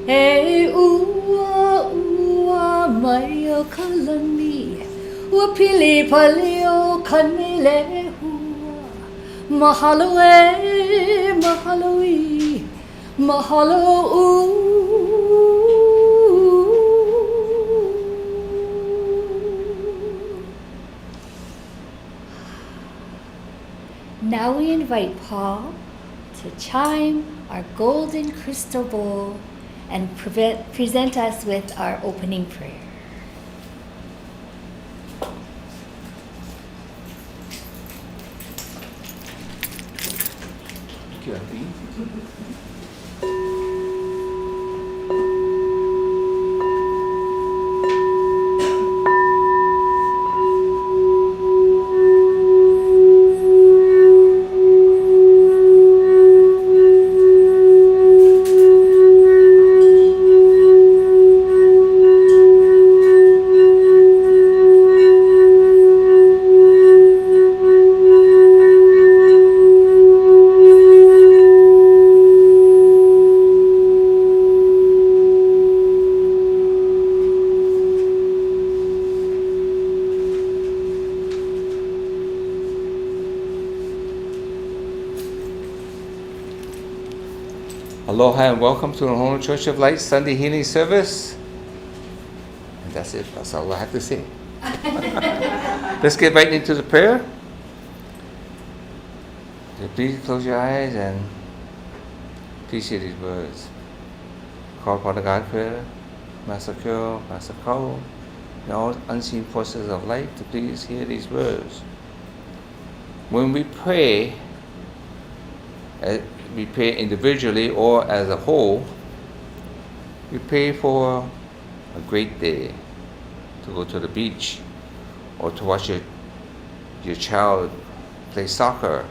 Hey ua ua mai o kalani, ua pili pali o kanile hua. Mahalo mahalo mahalo Now we invite Paul to chime our golden crystal bowl and present us with our opening prayer. Thank you, Auntie. Aloha and welcome to the Honolulu Church of Light Sunday Healing Service. And that's it. That's all I have to say. Let's get right into the prayer. So please close your eyes and please hear these words. Call upon the God prayer, Master KIRAEL, Master Kahu, and all unseen forces of light to please hear these words. When we pray individually or as a whole, we pray for a great day, to go to the beach, or to watch your child play soccer,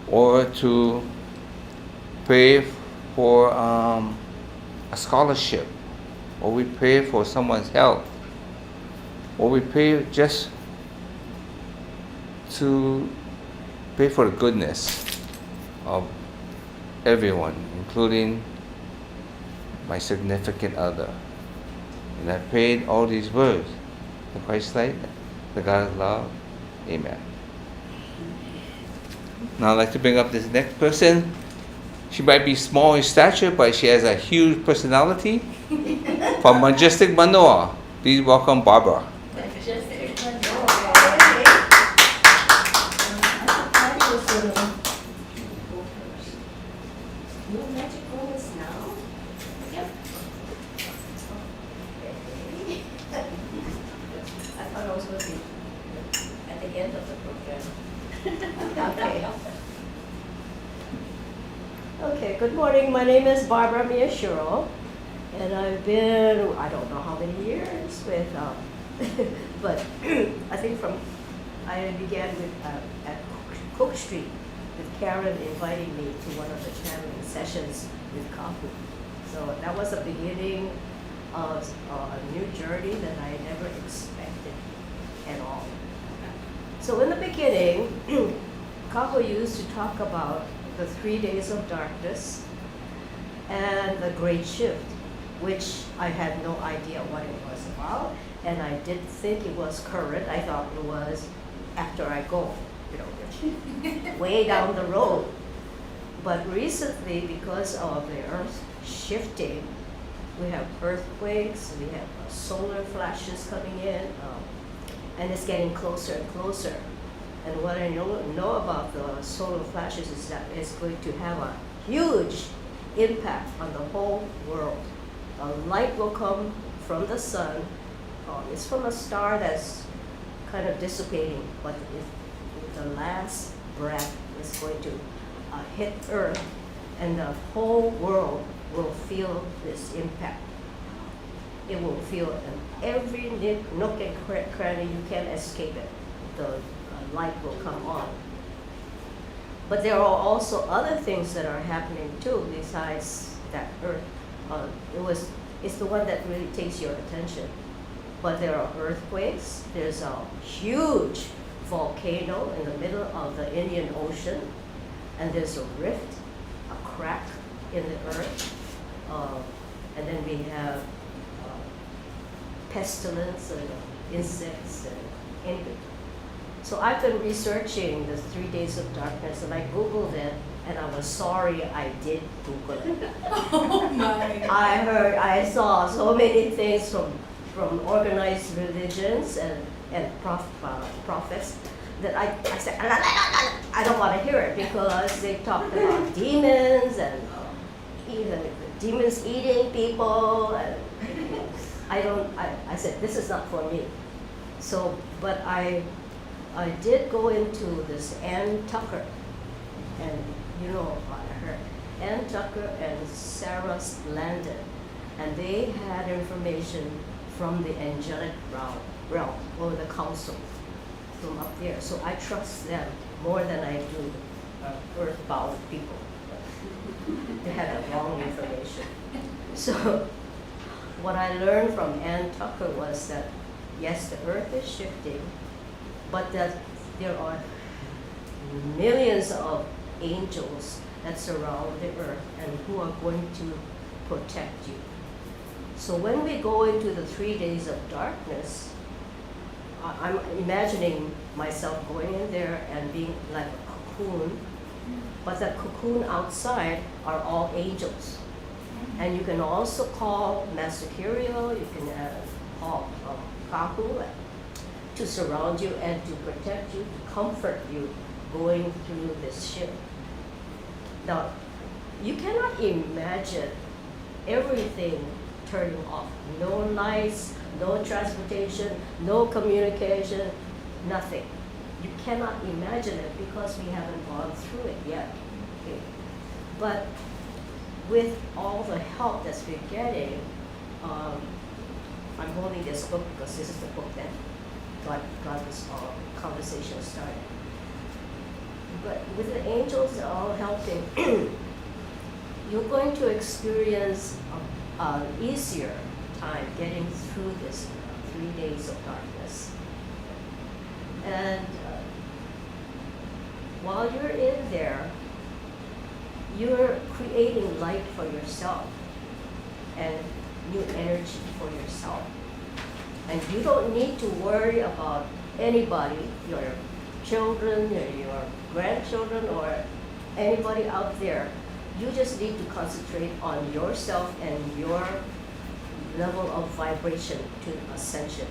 or to pray for a scholarship, or we pray for someone's health, or we pray just to pray for the goodness of everyone, including my significant other. And I prayed all these words, the Christ light, the God of love. Amen. Now I'd like to bring up this next person. She might be small in stature, but she has a huge personality. From Majestic Manoa, please welcome Barbara. Okay, good morning. My name is Barbara Miyashiro, and I've been, I don't know how many years with, but I think I began with at Cook Street with Karen inviting me to one of the channeling sessions with Kahu. So that was the beginning of a new journey that I never expected at all. So in the beginning, Kahu used to talk about the 3 days of darkness and the great shift, which I had no idea what it was about, and I didn't think it was current. I thought it was after I go, way down the road. But recently, because of the earth shifting, we have earthquakes, we have solar flashes coming in, and it's getting closer and closer. And what I know about the solar flashes is that it's going to have a huge impact on the whole world. A light will come from the sun. It's from a star that's kind of dissipating, but if the last breath is going to hit Earth, and the whole world will feel this impact. It will feel in every nook and cranny. You can't escape it. The light will come on. But there are also other things that are happening too besides that Earth. It's the one that really takes your attention. But there are earthquakes. There's a huge volcano in the middle of the Indian Ocean, and there's a rift, a crack in the earth. we have pestilence and insects and anything. So I've been researching the 3 days of darkness, and I Googled it, and I was sorry I did Google it. Oh my. I saw so many things from organized religions and prophets that I said, I don't want to hear it, because they talked about demons and even demons eating people, and I said, this is not for me. So, but I did go into this Ann Tucker, and you know, I heard Ann Tucker and Sarah Landon, and they had information from the angelic realm or the council from up there. So I trust them more than I do earthbound people. They had the wrong information. So what I learned from Ann Tucker was that yes, the earth is shifting, but that there are millions of angels that surround the earth and who are going to protect you. So when we go into the 3 days of darkness, I'm imagining myself going in there and being like a cocoon, but the cocoon outside are all angels. And you can also call Master KIRAEL, you can call Kahu to surround you and to protect you, to comfort you going through this ship. Now, you cannot imagine everything turning off. No lights, no transportation, no communication, nothing. You cannot imagine it because we haven't gone through it yet. Okay. But with all the help that we're getting, I'm holding this book because this is the book that got this conversation started. But with the angels all helping, you're going to experience an easier time getting through this 3 days of darkness. And while you're in there, you're creating light for yourself and new energy for yourself. And you don't need to worry about anybody, your children, or your grandchildren, or anybody out there. You just need to concentrate on yourself and your level of vibration to ascension.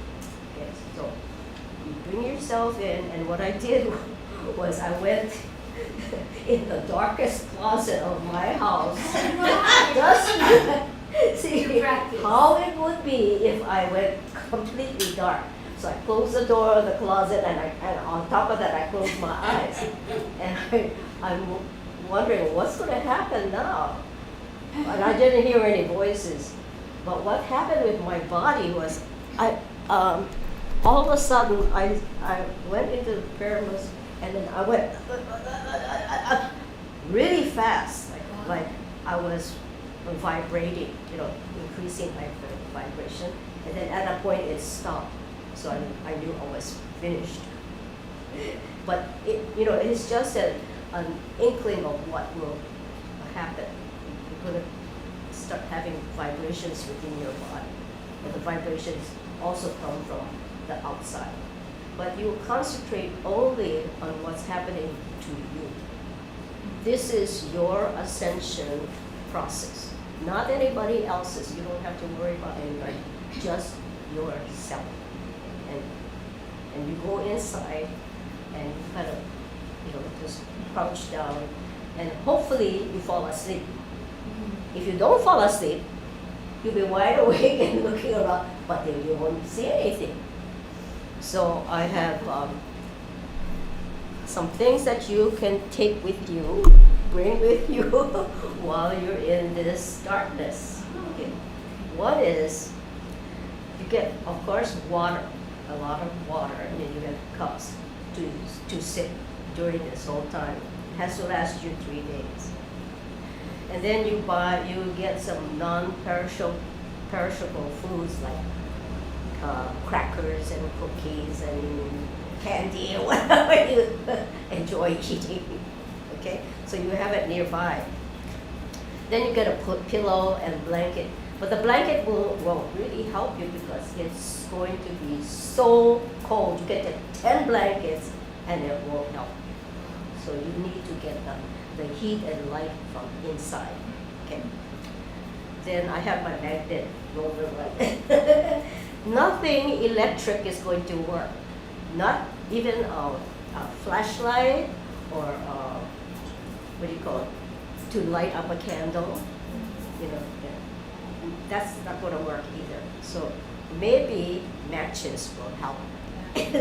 Okay, so you bring yourself in, and what I did was I went in the darkest closet of my house just see how it would be if I went completely dark. So I closed the door of the closet, and on top of that I closed my eyes. And I'm wondering what's going to happen now. And I didn't hear any voices. But what happened with my body was all of a sudden I went into the pyramids, and then I went really fast, like I was vibrating, increasing my vibration. And then at that point it stopped. So I knew I was finished. But it's just an inkling of what will happen. You're going to start having vibrations within your body. And the vibrations also come from the outside. But you concentrate only on what's happening to you. This is your ascension process, not anybody else's. You don't have to worry about anybody, just yourself. And you go inside and you kind of, just crouch down, and hopefully you fall asleep. If you don't fall asleep, you'll be wide awake and looking around, but then you won't see anything. So I have some things that you can take with you, bring with you while you're in this darkness. Okay. One is, you get, of course, water. A lot of water, and then you get cups to sip during this whole time. It has to last you 3 days. And then you get some non-perishable foods like crackers and cookies and candy or whatever you enjoy eating. Okay, so you have it nearby. then you get a pillow and blanket. But the blanket won't really help you because it's going to be so cold. You get 10 blankets and it won't help. So you need to get the heat and light from inside. Okay. Then I have my magnet roller light. Nothing electric is going to work. Not even a flashlight or what do you call it? To light up a candle. You know, that's not going to work either. So maybe matches will help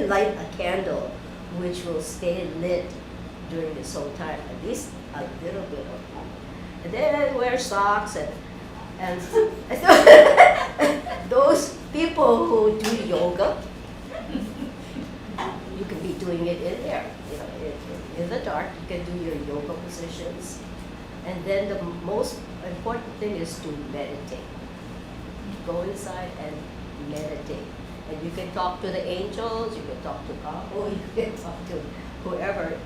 light a candle, which will stay lit during this whole time, at least a little bit of that. And then wear socks and those people who do yoga, you can be doing it in there. You know, in the dark, you can do your yoga positions. And then the most important thing is to meditate. Go inside and meditate. And you can talk to the angels, you can talk to Kahu, you can talk to whoever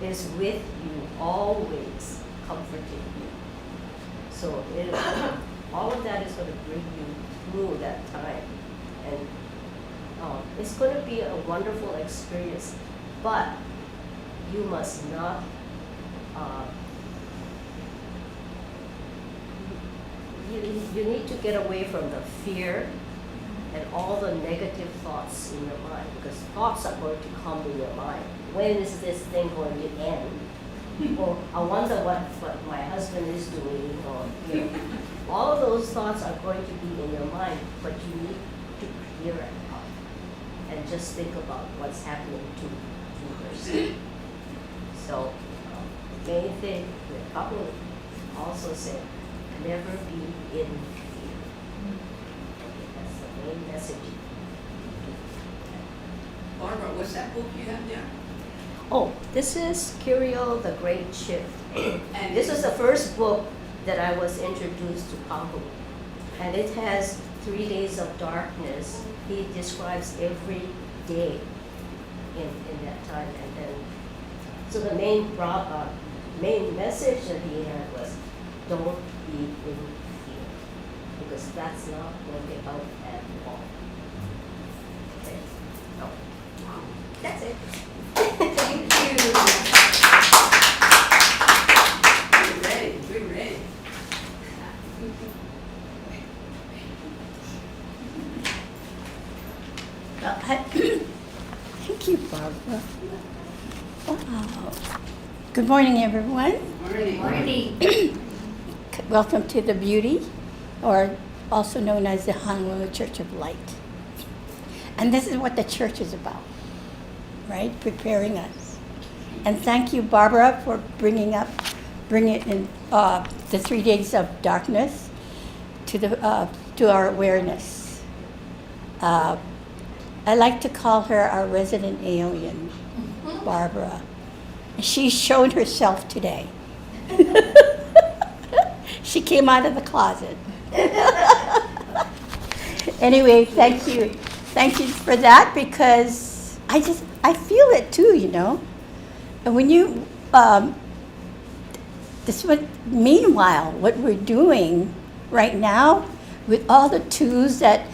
is with you, always comforting you. So all of that is going to bring you through that time. And it's going to be a wonderful experience. But you must not you need to get away from the fear and all the negative thoughts in your mind, because thoughts are going to come in your mind. When is this thing going to end? Or I wonder what my husband is doing, or you know, all of those thoughts are going to be in your mind, but you need to clear it out and just think about what's happening to yourself. So the main thing, the couple also said, never be in fear. That's the main message. Barbara, what's that book you have there? Oh, this is KIRAEL, The Great Shift. And This is the first book that I was introduced to Kahu. And it has 3 days of darkness. He describes every day in that time. And then, so the main message that he had was, don't be in fear, because that's not going to help at all. Okay, so that's it. thank you. We're ready. We're ready. Thank you, Barbara. Wow. Good morning, everyone. Ready. Welcome to the Beauty, or also known as the Honolulu Church of Light. And this is what the church is about, right? Preparing us. And thank you, Barbara, for bringing in the 3 days of darkness to our awareness. I like to call her our resident alien, Barbara. She's shown herself today. She came out of the closet. Anyway, thank you. Thank you for that, because I feel it too, you know. And when you, meanwhile, what we're doing right now with all the tools that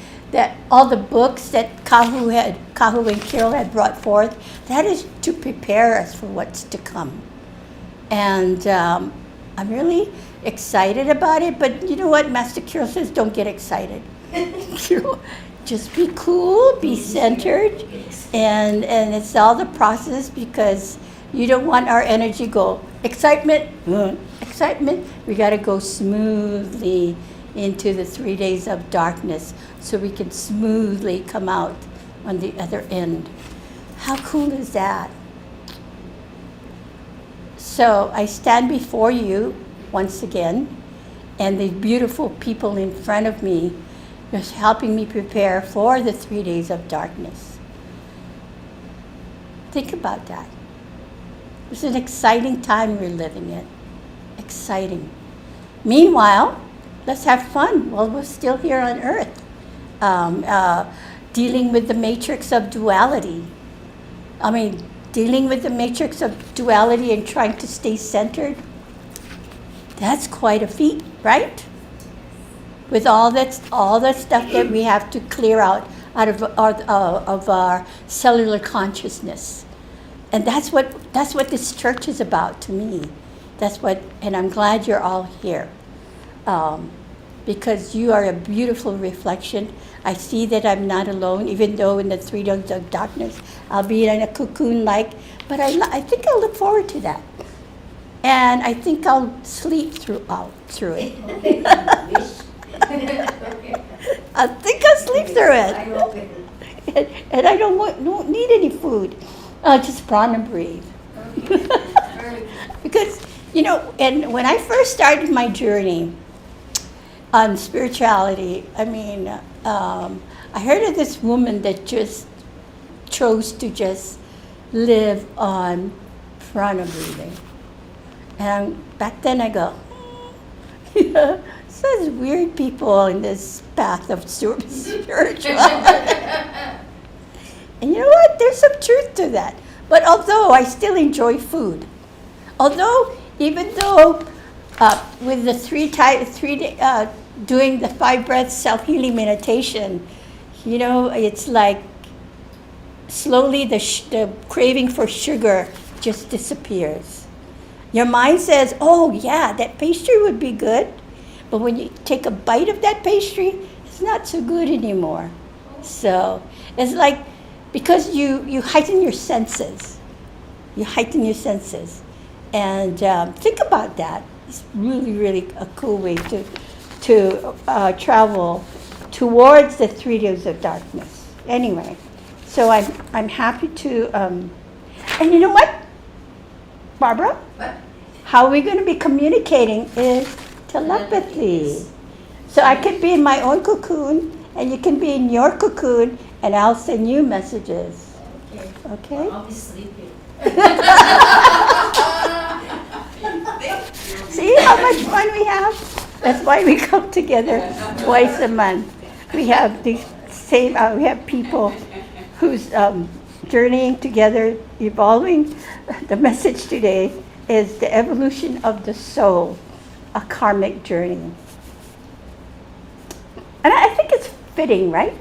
all the books that Kahu and KIRAEL had brought forth, that is to prepare us for what's to come. And I'm really excited about it, but you know what Master KIRAEL says, don't get excited. You know, just be cool, be centered, and it's all the process, because you don't want our energy go excitement. We got to go smoothly into the 3 days of darkness so we can smoothly come out on the other end. How cool is that? So I stand before you once again, and the beautiful people in front of me is helping me prepare for the 3 days of darkness. Think about that. It's an exciting time we're living in. Exciting. Meanwhile, let's have fun while we're still here on Earth, dealing with the matrix of duality. Dealing with the matrix of duality and trying to stay centered. That's quite a feat, right? With all that stuff that we have to clear out of our cellular consciousness. And that's what this church is about to me. And I'm glad you're all here. Because you are a beautiful reflection. I see that I'm not alone, even though in the 3 days of darkness, I'll be in a cocoon but I think I'll look forward to that. And I think I'll sleep through it. I think I'll sleep through it. And I don't need any food. I'll just prana breathe. Because, and when I first started my journey on spirituality, I heard of this woman that just chose to just live on prana breathing. And back then I go, such weird people in this path of spirituality. And you know what? There's some truth to that. But although I still enjoy food, even though with the doing the 5 breaths self-healing meditation, it's like slowly the craving for sugar just disappears. Your mind says, oh yeah, that pastry would be good. But when you take a bite of that pastry, it's not so good anymore. So it's like, because you heighten your senses. And think about that. It's really, really a cool way to travel towards the 3 days of darkness. Anyway, so I'm happy to, and you know what, Barbara? What? How we're going to be communicating is telepathy. So I could be in my own cocoon, and you can be in your cocoon, and I'll send you messages. Okay? I'll be sleeping. See how much fun we have? That's why we come together twice a month. We have we have people who's journeying together, evolving. The message today is the evolution of the soul, a karmic journey. And I think it's fitting, right?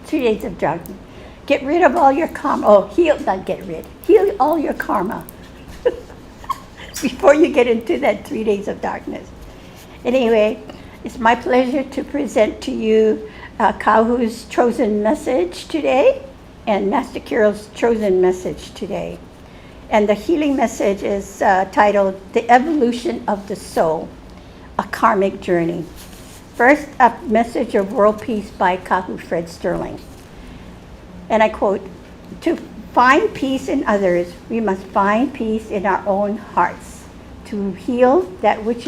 3 days of darkness. Get rid of all your karma. Heal all your karma before you get into that 3 days of darkness. Anyway, it's my pleasure to present to you Kahu's chosen message today and Master KIRAEL's chosen message today. And the healing message is titled The Evolution of the Soul, a Karmic Journey. First, a message of world peace by Kahu Fred Sterling. And I quote, "To find peace in others, we must find peace in our own hearts. To heal that which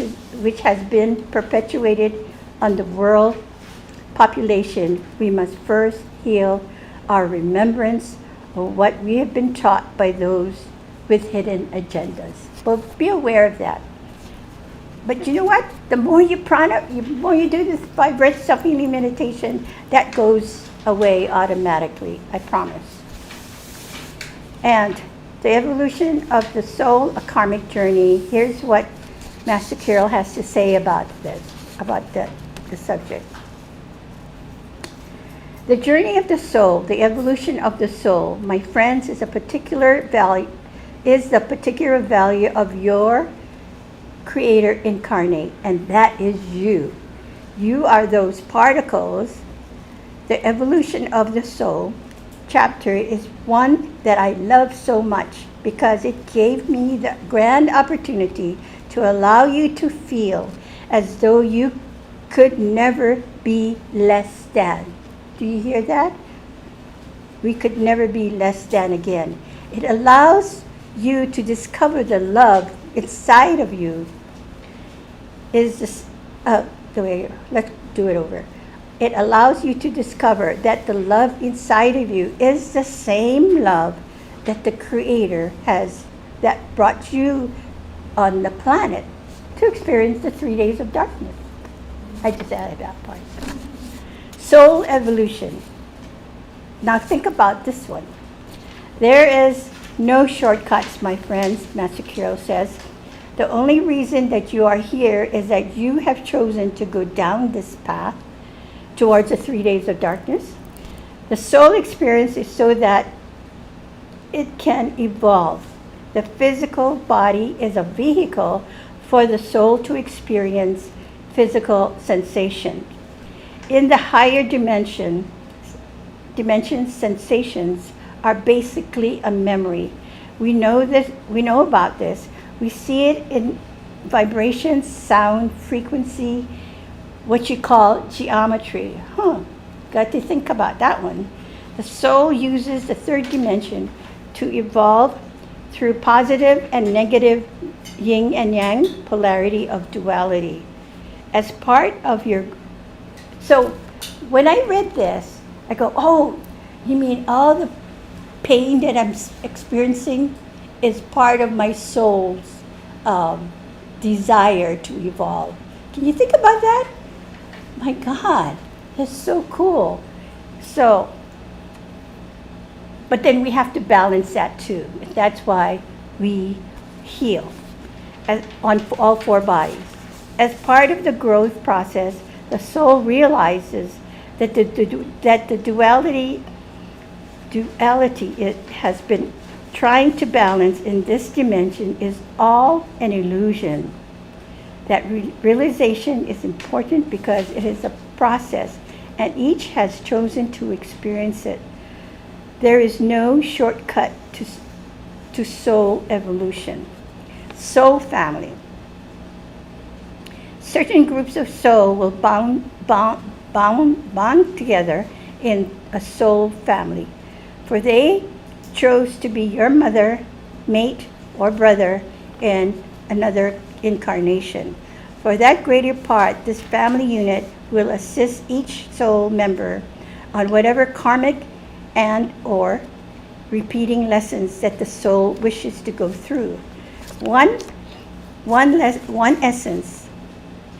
has been perpetuated on the world population, we must first heal our remembrance of what we have been taught by those with hidden agendas." Well, be aware of that. But you know what? The more you do this 5 breath self-healing meditation, that goes away automatically, I promise. And the evolution of the soul, a karmic journey. Here's what Master KIRAEL has to say about this, about the subject. The journey of the soul, the evolution of the soul, my friends, is the particular value of your Creator incarnate, and that is you. You are those particles. The evolution of the soul chapter is one that I love so much because it gave me the grand opportunity to allow you to feel as though you could never be less than. Do you hear that? We could never be less than again. It allows you to discover the love inside of you. Let's do it over. It allows you to discover that the love inside of you is the same love that the Creator has, that brought you on the planet to experience the 3 days of darkness. I just added that part. Soul evolution. Now think about this one. There is no shortcuts, my friends, Master KIRAEL says. The only reason that you are here is that you have chosen to go down this path towards the 3 days of darkness. The soul experience is so that it can evolve. The physical body is a vehicle for the soul to experience physical sensation. In the higher dimensions, sensations are basically a memory. We know this, we know about this. We see it in vibrations, sound, frequency, what you call geometry. Got to think about that one. The soul uses the third dimension to evolve through positive and negative yin and yang polarity of duality. As part of your, so when I read this, I go, oh, you mean all the pain that I'm experiencing is part of my soul's desire to evolve. Can you think about that? My God, that's so cool. So, but then we have to balance that too. That's why we heal on all four bodies. As part of the growth process, the soul realizes that the duality it has been trying to balance in this dimension is all an illusion. That realization is important because it is a process and each has chosen to experience it. There is no shortcut to soul evolution. Soul family. Certain groups of soul will bond together in a soul family, for they chose to be your mother, mate, or brother in another incarnation. For that greater part, this family unit will assist each soul member on whatever karmic and or repeating lessons that the soul wishes to go through. One essence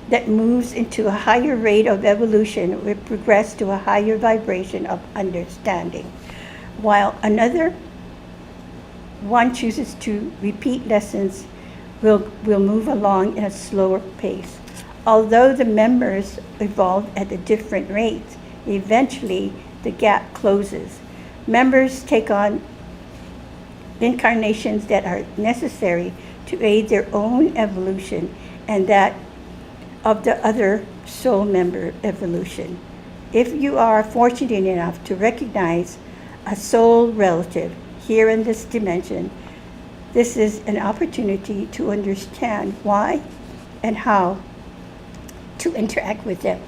that moves into a higher rate of evolution will progress to a higher vibration of understanding, while another one chooses to repeat lessons will move along in a slower pace. Although the members evolve at a different rates, eventually the gap closes. Members take on incarnations that are necessary to aid their own evolution and that of the other soul member evolution. If you are fortunate enough to recognize a soul relative here in this dimension, this is an opportunity to understand why and how to interact with them.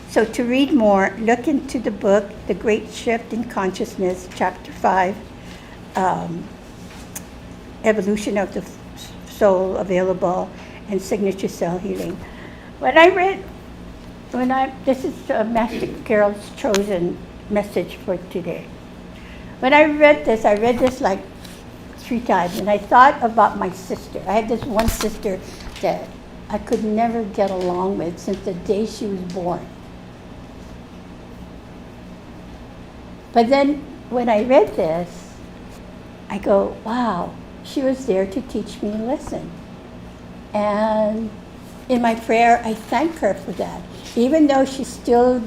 So to read more, look into the book, The Great Shift in Consciousness, Chapter 5, Evolution of the Soul, available in Signature Cell Healing. This is Master KIRAEL's chosen message for today. When I read this like 3 times, and I thought about my sister. I had this one sister that I could never get along with since the day she was born. But then when I read this, I go, wow, she was there to teach me a lesson. And in my prayer, I thank her for that. Even though she's still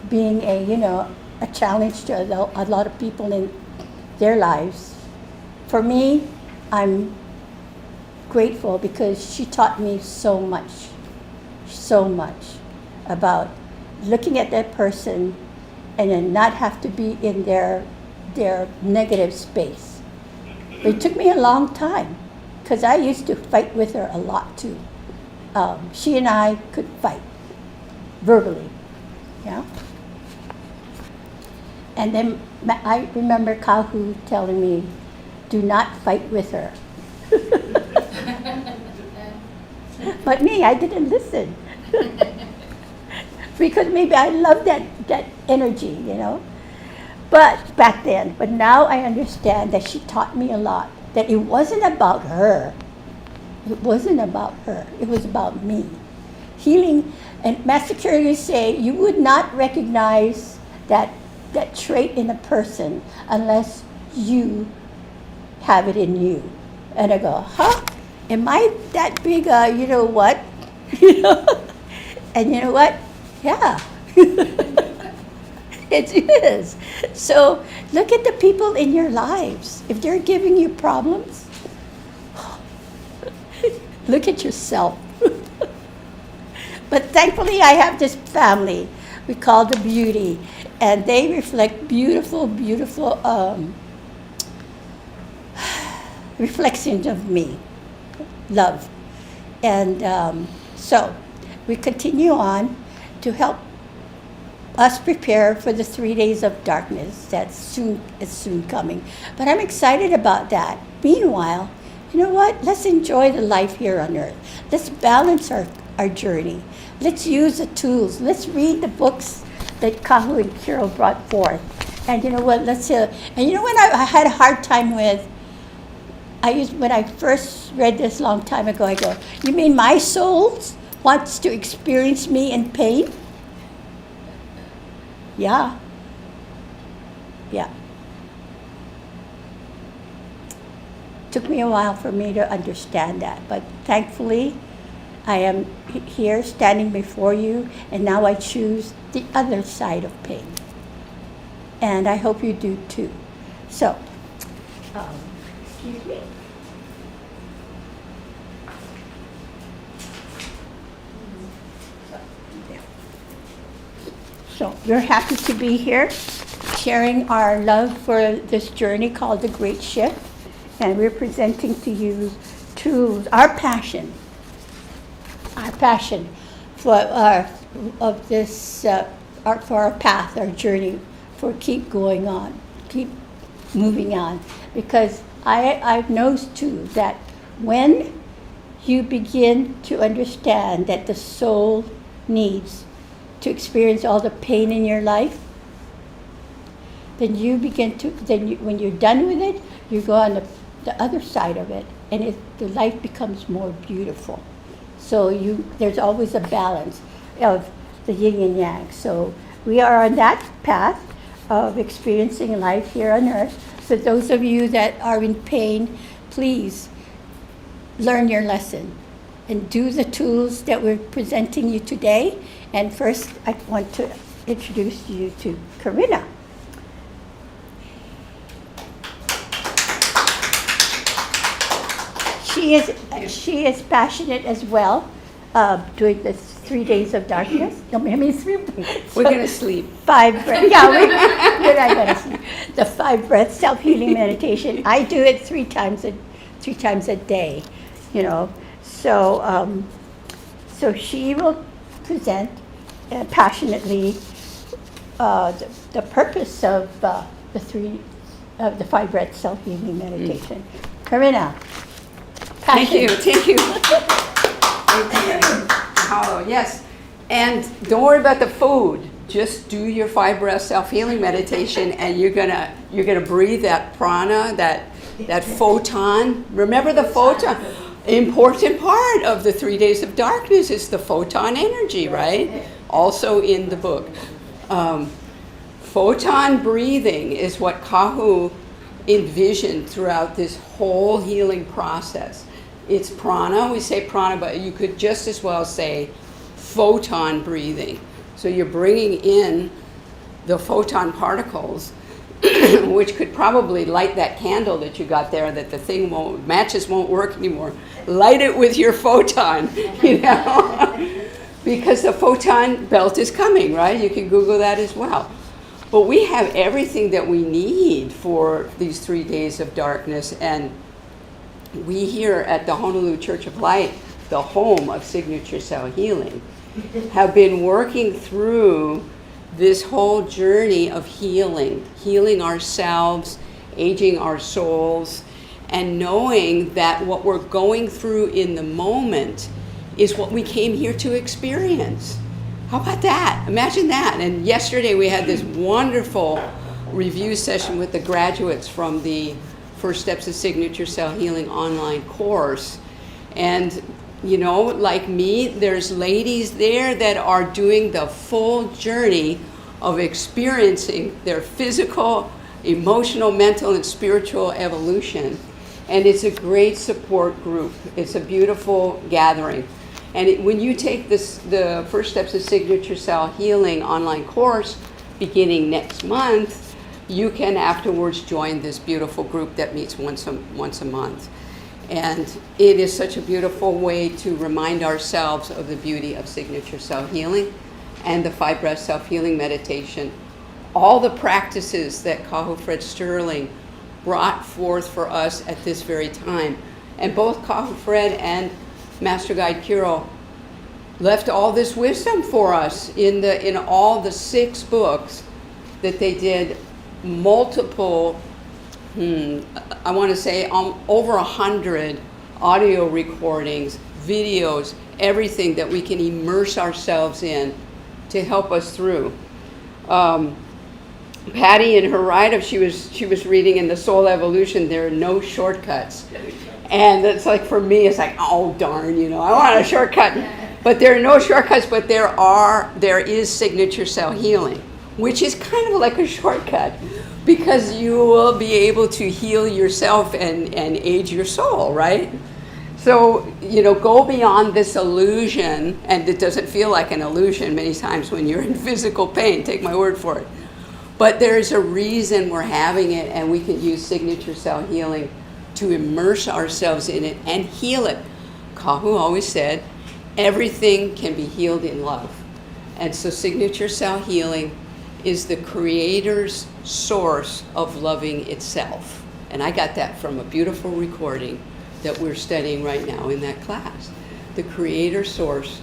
being a challenge to a lot of people in their lives. For me, I'm grateful because she taught me so much about looking at that person and then not have to be in their negative space. It took me a long time because I used to fight with her a lot too. She and I could fight verbally, yeah. And then I remember Kahu telling me, do not fight with her. But me, I didn't listen. Because maybe I love that energy, But back then, but now I understand that she taught me a lot. That it wasn't about her. It wasn't about her. It was about me. Healing, and Master KIRAEL used to say, you would not recognize that trait in a person unless you have it in you. And I go, huh? Am I that big you know what? You know? And you know what? Yeah. It is. So look at the people in your lives. If they're giving you problems, look at yourself. But thankfully, I have this family we call the Beauty, and they reflect beautiful, beautiful reflections of me, love. And so we continue on to help us prepare for the 3 days of darkness that is soon coming. But I'm excited about that. Meanwhile, you know what? Let's enjoy the life here on earth. Let's balance our journey. Let's use the tools. Let's read the books that Kahu and KIRAEL brought forth. And you know what? And you know what I had a hard time with? When I first read this long time ago, I go, you mean my soul wants to experience me in pain? Yeah. Yeah. Took me a while for me to understand that, but thankfully I am here standing before you, and now I choose the other side of pain. And I hope you do too. So, excuse me. So we're happy to be here, sharing our love for this journey called the Great Shift, and we're presenting to you tools, our passion for our path, our journey, for keep going on, keep moving on, because I've noticed too that when you begin to understand that the soul needs to experience all the pain in your life, then when you're done with it, you go on the other side of it, and the life becomes more beautiful. So there's always a balance of the yin and yang. So we are on that path of experiencing life here on earth. For those of you that are in pain, please learn your lesson and do the tools that we're presenting you today. And first, I want to introduce you to Karina. She is passionate as well, doing the 3 days of darkness. No, I mean 3 days. We're going to sleep. 5 breaths. Yeah, we're not going to sleep. The 5 breath self-healing meditation. I do it 3 times a day. You know, so she will present passionately the purpose of the 5 breath self-healing meditation. Karina. Thank you. Oh, yes. And don't worry about the food. Just do your 5 breath self-healing meditation, and you're gonna breathe that prana, that photon. Remember the photon. Important part of the 3 days of darkness is the photon energy, right? Also in the book. Photon breathing is what Kahu envisioned throughout this whole healing process. It's prana, we say prana, but you could just as well say photon breathing. So you're bringing in the photon particles, which could probably light that candle that you got there that matches won't work anymore. Light it with your photon, you know, because the photon belt is coming, right? You can Google that as well. But we have everything that we need for these 3 days of darkness, and we here at the Honolulu Church of Light, the home of signature cell healing, have been working through this whole journey of healing ourselves, aging our souls, and knowing that what we're going through in the moment is what we came here to experience. How about that? Imagine that. And yesterday we had this wonderful review session with the graduates from the First Steps of Signature Cell Healing online course. And, you know, like me, there's ladies there that are doing the full journey of experiencing their physical, emotional, mental, and spiritual evolution. And it's a great support group. It's a beautiful gathering. And when you take the First Steps of Signature Cell Healing online course beginning next month, you can afterwards join this beautiful group that meets once a month. And it is such a beautiful way to remind ourselves of the beauty of signature cell healing and the 5 breath self-healing meditation. All the practices that Kahu Fred Sterling brought forth for us at this very time. And both Kahu Fred and Master Guide KIRAEL left all this wisdom for us in all the 6 books that they did multiple, I want to say over 100 audio recordings, videos, everything that we can immerse ourselves in to help us through. Patty, in her write-up, she was reading in The Soul Evolution, there are no shortcuts. And it's like, for me, it's like, oh darn, I want a shortcut. But there are no shortcuts, but there is signature cell healing, which is kind of like a shortcut, because you will be able to heal yourself and age your soul, right? So, go beyond this illusion, and it doesn't feel like an illusion many times when you're in physical pain, take my word for it. But there's a reason we're having it, and we can use signature cell healing to immerse ourselves in it and heal it. Kahu always said, everything can be healed in love. And so signature cell healing is the creator's source of loving itself. And I got that from a beautiful recording that we're studying right now in that class. The creator's source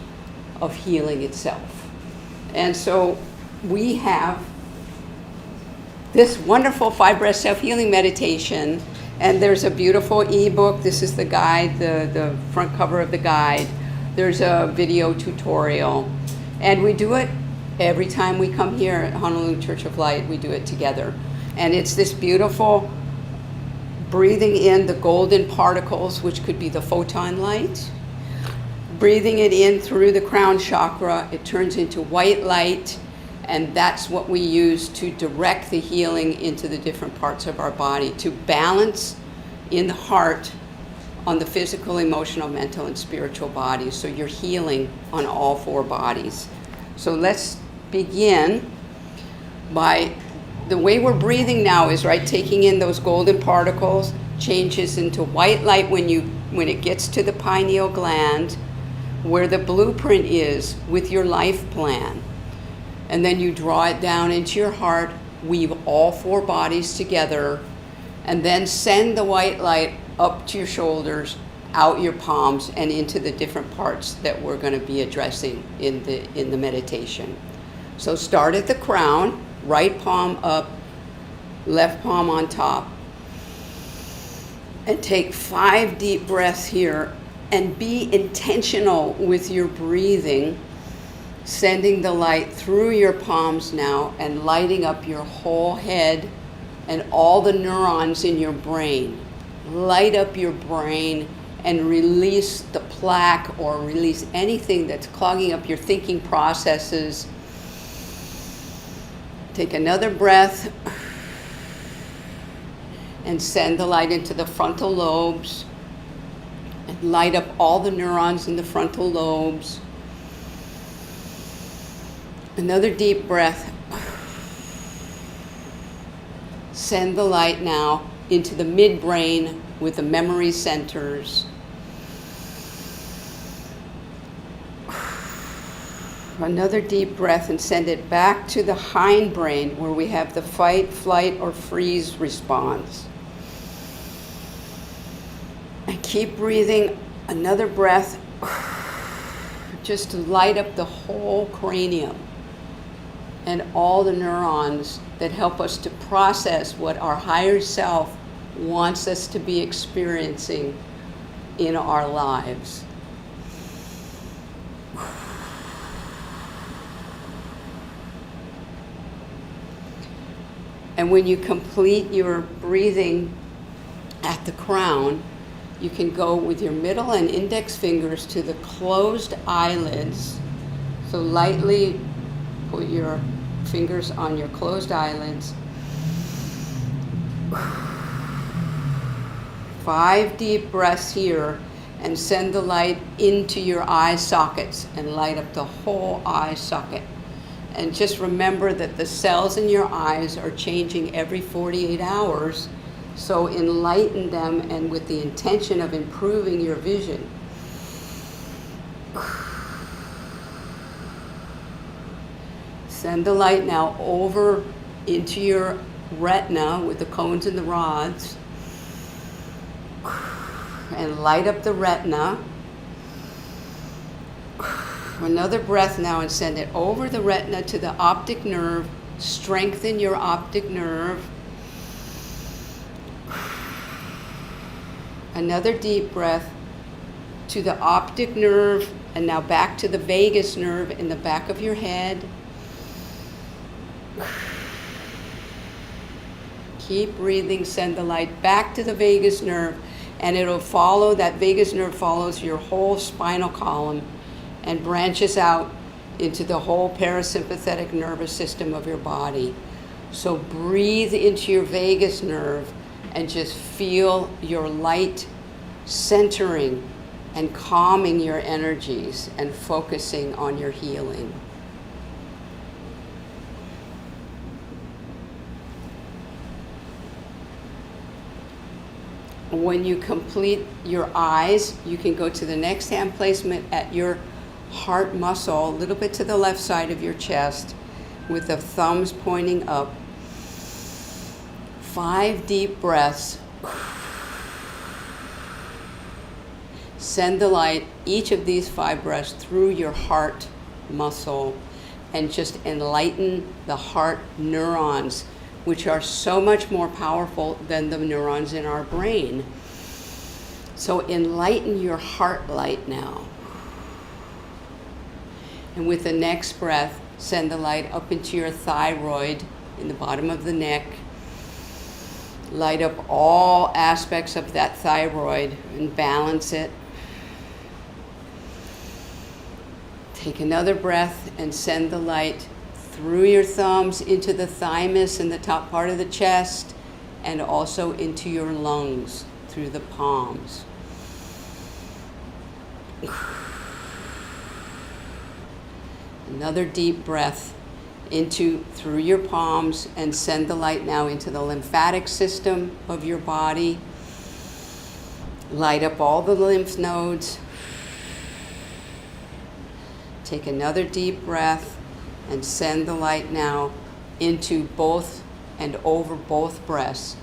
of healing itself. And so we have this wonderful 5 breath self-healing meditation, and there's a beautiful ebook. This is the guide, the front cover of the guide. There's a video tutorial, and we do it every time we come here at Honolulu Church of Light. We do it together, and it's this beautiful breathing in the golden particles, which could be the photon light. Breathing it in through the crown chakra, it turns into white light, and that's what we use to direct the healing into the different parts of our body, to balance in the heart on the physical, emotional, mental, and spiritual bodies. So you're healing on all 4 bodies. So let's begin by the way we're breathing now is, right, taking in those golden particles, changes into white light when it gets to the pineal gland, where the blueprint is with your life plan. And then you draw it down into your heart, weave all 4 bodies together, and then send the white light up to your shoulders, out your palms, and into the different parts that we're going to be addressing in the meditation. So start at the crown, right palm up, left palm on top, and take 5 deep breaths here, and be intentional with your breathing, sending the light through your palms now and lighting up your whole head and all the neurons in your brain. Light up your brain and release the plaque or release anything that's clogging up your thinking processes. Take another breath and send the light into the frontal lobes and light up all the neurons in the frontal lobes. Another deep breath. Send the light now into the midbrain with the memory centers. Another deep breath and send it back to the hindbrain where we have the fight, flight, or freeze response. And keep breathing. Another breath just to light up the whole cranium and all the neurons that help us to process what our higher self wants us to be experiencing in our lives. And when you complete your breathing at the crown, you can go with your middle and index fingers to the closed eyelids. So lightly put your fingers on your closed eyelids. 5 deep breaths here, and send the light into your eye sockets and light up the whole eye socket. And just remember that the cells in your eyes are changing every 48 hours, so enlighten them, and with the intention of improving your vision. Send the light now over into your retina with the cones and the rods, and light up the retina. Another breath now, and send it over the retina to the optic nerve. Strengthen your optic nerve. Another deep breath to the optic nerve, and now back to the vagus nerve in the back of your head. Keep breathing, send the light back to the vagus nerve, and it'll follow, that vagus nerve follows your whole spinal column and branches out into the whole parasympathetic nervous system of your body. So breathe into your vagus nerve and just feel your light centering and calming your energies and focusing on your healing. When you complete your eyes, you can go to the next hand placement at your heart muscle, a little bit to the left side of your chest, with the thumbs pointing up. 5 deep breaths. Send the light, each of these 5 breaths, through your heart muscle, and just enlighten the heart neurons, which are so much more powerful than the neurons in our brain. So enlighten your heart light now. And with the next breath, send the light up into your thyroid in the bottom of the neck. Light up all aspects of that thyroid and balance it. Take another breath and send the light through your thumbs into the thymus and the top part of the chest, and also into your lungs through the palms. Another deep breath through your palms, and send the light now into the lymphatic system of your body. Light up all the lymph nodes. Take another deep breath and send the light now into both and over both breasts,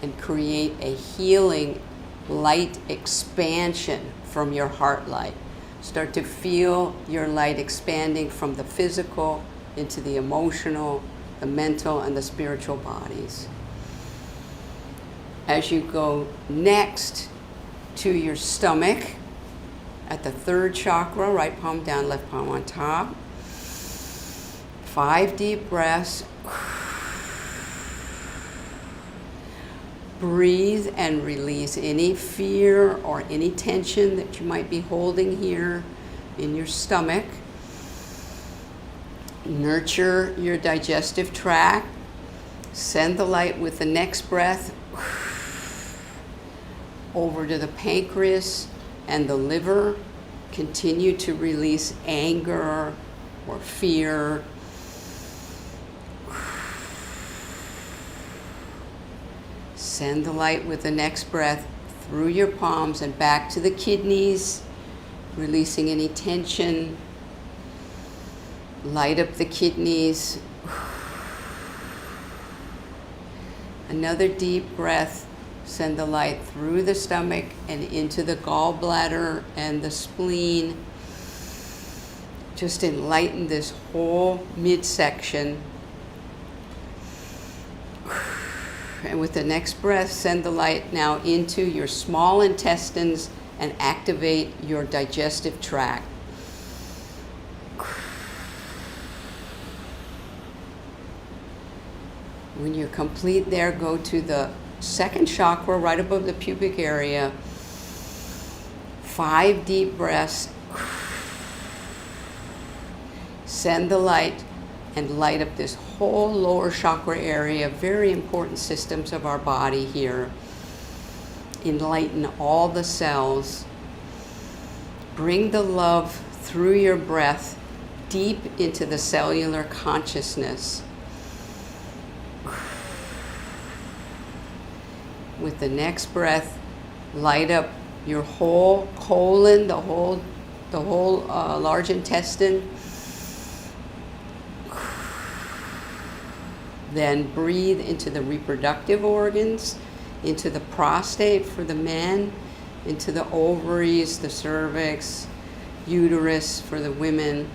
and create a healing light expansion from your heart light. Start to feel your light expanding from the physical into the emotional, the mental, and the spiritual bodies. As you go next to your stomach, at the 3rd chakra, right palm down, left palm on top. 5 deep breaths. Breathe and release any fear or any tension that you might be holding here in your stomach. Nurture your digestive tract. Send the light with the next breath over to the pancreas and the liver. Continue to release anger or fear. Send the light with the next breath through your palms and back to the kidneys, releasing any tension. Light up the kidneys. Another deep breath. Send the light through the stomach and into the gallbladder and the spleen. Just enlighten this whole midsection. And with the next breath, send the light now into your small intestines and activate your digestive tract. When you're complete there, go to the 2nd chakra, right above the pubic area. 5 deep breaths. Send the light and light up this whole lower chakra area, very important systems of our body here. enlighten all the cells. Bring the love through your breath deep into the cellular consciousness. With the next breath, light up your whole colon, the whole large intestine. Then breathe into the reproductive organs, into the prostate for the men, into the ovaries, the cervix, uterus for the women.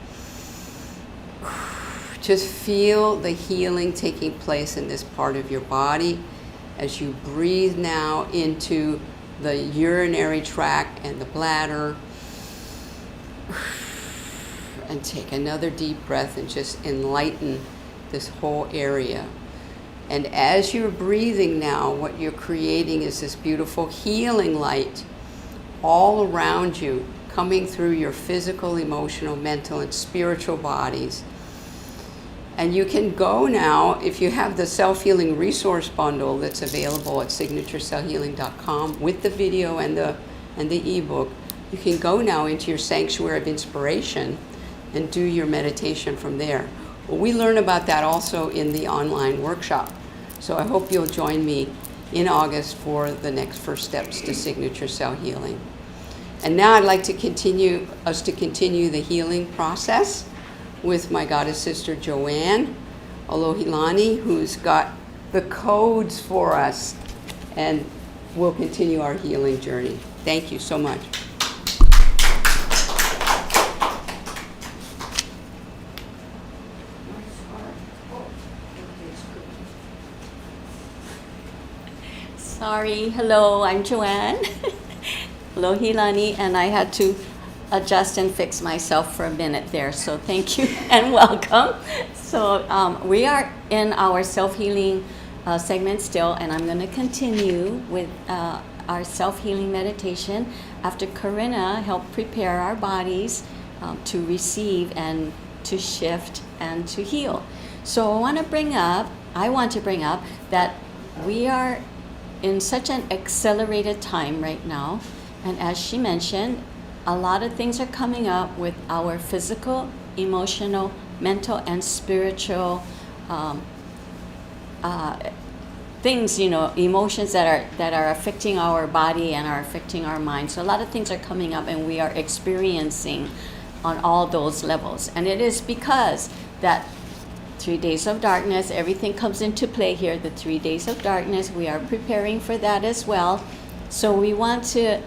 Just feel the healing taking place in this part of your body as you breathe now into the urinary tract and the bladder. And take another deep breath and just enlighten this whole area. And as you're breathing now, what you're creating is this beautiful healing light all around you, coming through your physical, emotional, mental, and spiritual bodies. And you can go now, if you have the self-healing resource bundle that's available at signaturecellhealing.com with the video and the ebook, you can go now into your sanctuary of inspiration and do your meditation from there. Well, we learn about that also in the online workshop. So I hope you'll join me in August for the next first steps to signature cell healing. And now I'd like to continue the healing process with my goddess sister Joanne Alohilani, who's got the codes for us, and we'll continue our healing journey. Thank you so much. Sorry, hello, I'm Joanne Alohilani, and I had to adjust and fix myself for a minute there, so thank you and welcome. So we are in our self-healing segment still, and I'm going to continue with our self-healing meditation after Karina helped prepare our bodies to receive and to shift and to heal. So I want to bring up that we are in such an accelerated time right now, and as she mentioned, a lot of things are coming up with our physical, emotional, mental, and spiritual things, emotions that are affecting our body and are affecting our mind. So a lot of things are coming up, and we are experiencing on all those levels. And it is because that 3 days of darkness, everything comes into play here. The 3 days of darkness, we are preparing for that as well. So we want to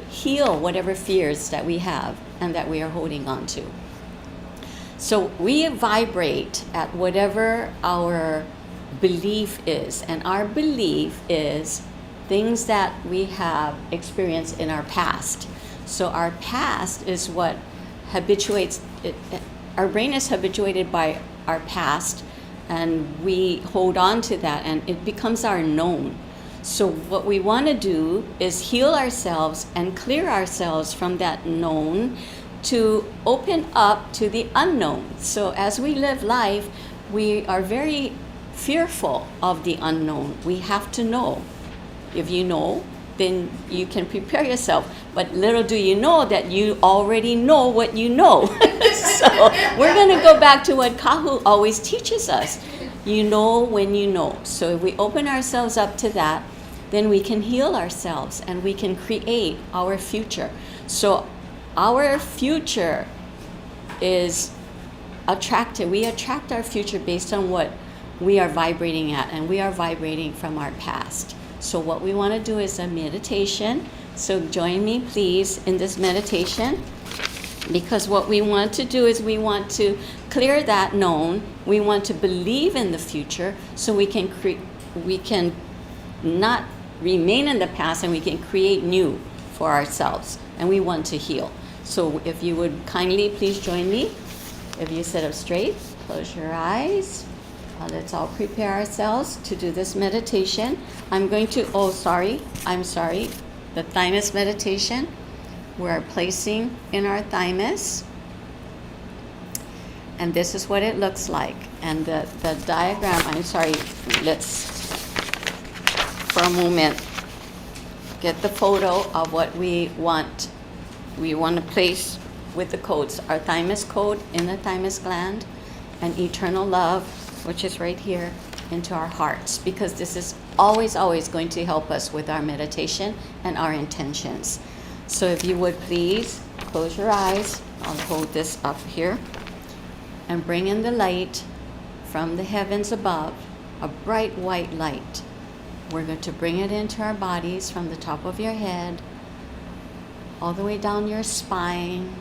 heal whatever fears that we have and that we are holding on to. So we vibrate at whatever our belief is, and our belief is things that we have experienced in our past. So our past is what habituates it. Our brain is habituated by our past, and we hold on to that, and it becomes our known. So what we want to do is heal ourselves and clear ourselves from that known to open up to the unknown. So as we live life, we are very fearful of the unknown. We have to know. If you know, then you can prepare yourself. But little do you know that you already know what you know. So we're going to go back to what Kahu always teaches us. You know when you know. So if we open ourselves up to that, then we can heal ourselves and we can create our future. So our future is attracted. We attract our future based on what we are vibrating at, and we are vibrating from our past. So what we want to do is a meditation. So join me, please, in this meditation, because what we want to do is we want to clear that known. We want to believe in the future, so we can not remain in the past, and we can create new for ourselves, and we want to heal. So if you would kindly please join me. If you sit up straight, close your eyes. Let's all prepare ourselves to do this meditation. I'm sorry, the thymus meditation. We're placing in our thymus, and this is what it looks like. And the diagram, let's, for a moment, get the photo of what we want. We want to place with the codes, our thymus code in the thymus gland, and eternal love, which is right here, into our hearts, because this is always, always going to help us with our meditation and our intentions. So if you would please close your eyes, I'll hold this up here, and bring in the light from the heavens above, a bright white light. We're going to bring it into our bodies from the top of your head, all the way down your spine,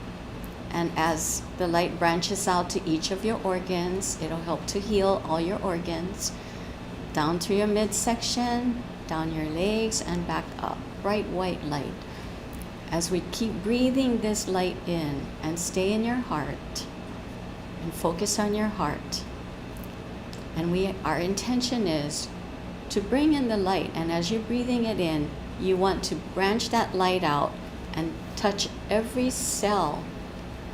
and as the light branches out to each of your organs, it'll help to heal all your organs, down through your midsection, down your legs, and back up. Bright white light. As we keep breathing this light in and stay in your heart and focus on your heart. And our intention is to bring in the light, and as you're breathing it in, you want to branch that light out and touch every cell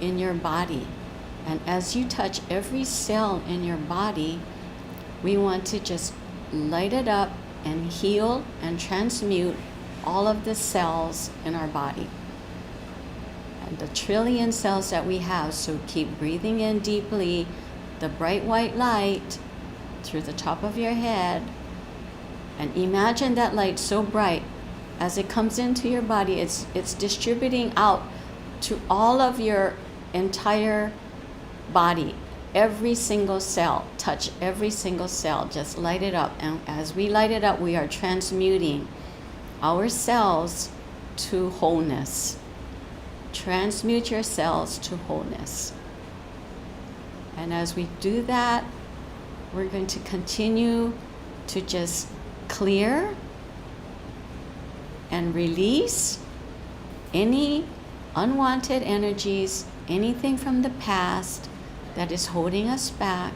in your body. And as you touch every cell in your body, we want to just light it up and heal and transmute all of the cells in our body. And the trillion cells that we have, so keep breathing in deeply the bright white light through the top of your head, and imagine that light so bright as it comes into your body, it's distributing out to all of your entire body. Every single cell, touch every single cell, just light it up. And as we light it up, we are transmuting our cells to wholeness. Transmute your cells to wholeness. And as we do that, we're going to continue to just clear and release any unwanted energies, anything from the past that is holding us back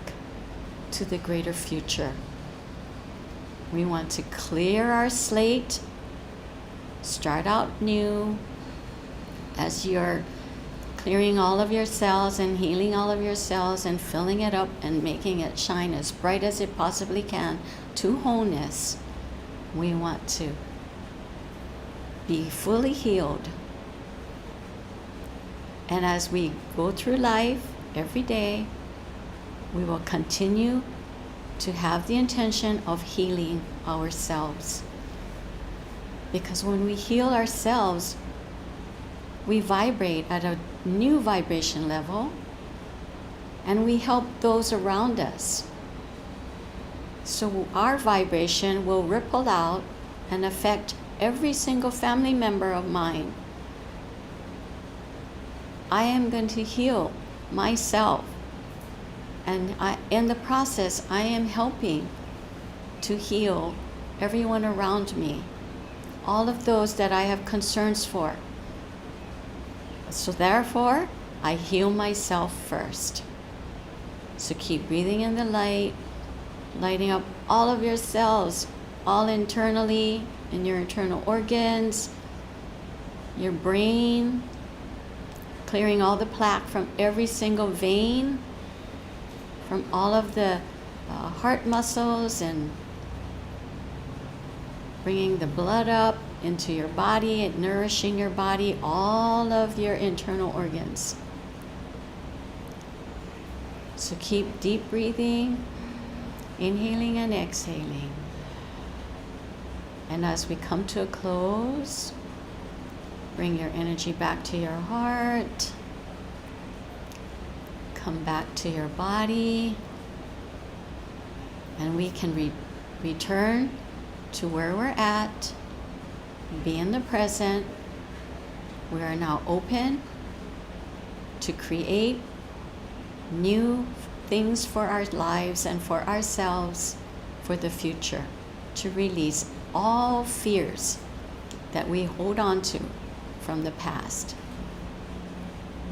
to the greater future. We want to clear our slate, start out new. As you're clearing all of your cells and healing all of your cells and filling it up and making it shine as bright as it possibly can to wholeness, we want to be fully healed. And as we go through life every day, we will continue to have the intention of healing ourselves. Because when we heal ourselves, we vibrate at a new vibration level, and we help those around us. So our vibration will ripple out and affect every single family member of mine. I am going to heal myself, and in the process, I am helping to heal everyone around me, all of those that I have concerns for. So therefore, I heal myself first. So keep breathing in the light, lighting up all of your cells, all internally, in your internal organs, your brain, clearing all the plaque from every single vein, from all of the heart muscles, and bringing the blood up into your body and nourishing your body, all of your internal organs. So keep deep breathing, inhaling and exhaling. And as we come to a close, bring your energy back to your heart. Come back to your body. And we can return to where we're at. Be in the present. We are now open to create new things for our lives and for ourselves for the future, to release all fears that we hold on to from the past.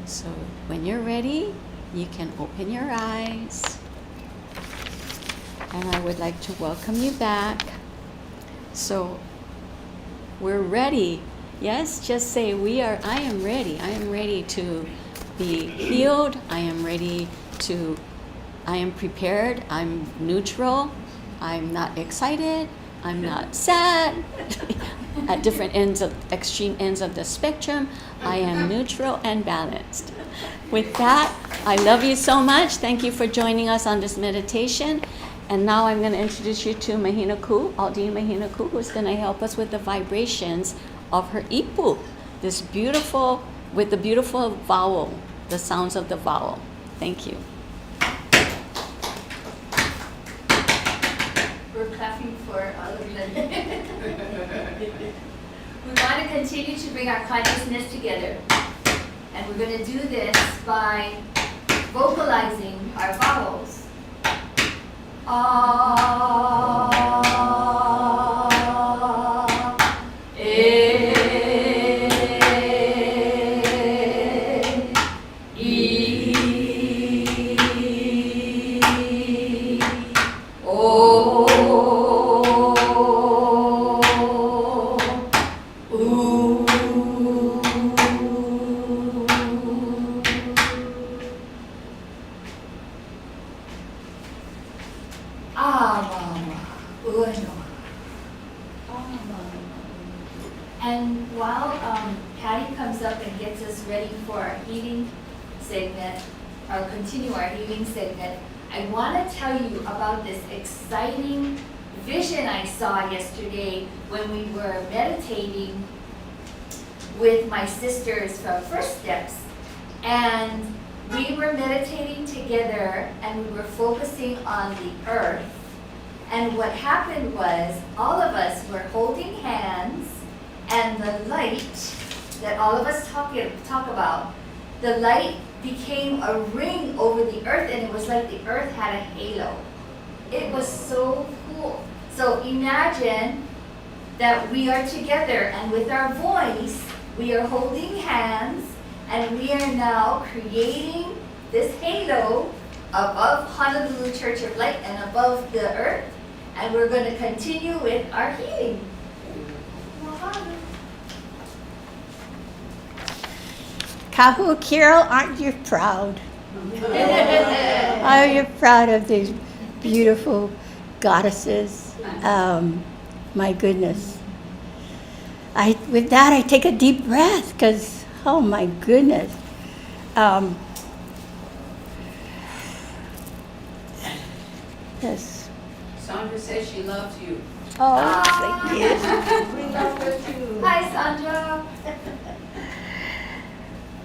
So when you're ready, you can open your eyes. And I would like to welcome you back. So we're ready. Yes, just say I am ready. I am ready to be healed. I am prepared. I'm neutral. I'm not excited. I'm not sad. at different extreme ends of the spectrum. I am neutral and balanced. With that, I love you so much. Thank you for joining us on this meditation. And now I'm going to introduce you to Mahina Ku, Aldine Mahina Ku, who's going to help us with the vibrations of her ipu, this beautiful, with the beautiful vowel, the sounds of the vowel. Thank you. We're clapping for all of them. We want to continue to bring our consciousness together. And we're going to do this by vocalizing our vowels. Ah, eh, e, o, u. And while Patty comes up and gets us ready for our healing segment, or continue our healing segment, I want to tell you about this exciting vision I saw yesterday when we were meditating with my sisters from First Steps. And we were meditating together and we were focusing on the earth. And what happened was all of us were holding hands, and the light that all of us talk about, the light became a ring over the earth, and it was like the earth had a halo. It was so cool. So imagine that we are together, and with our voice, we are holding hands, and we are now creating this halo above Honolulu Church of Light and above the earth, and we're going to continue with our healing. Kahu, KIRAEL, aren't you proud? Are you proud of these beautiful goddesses? My goodness. With that, I take a deep breath because, oh my goodness. Yes. Sandra says she loves you. Oh, thank you. We love her too. Hi, Sandra.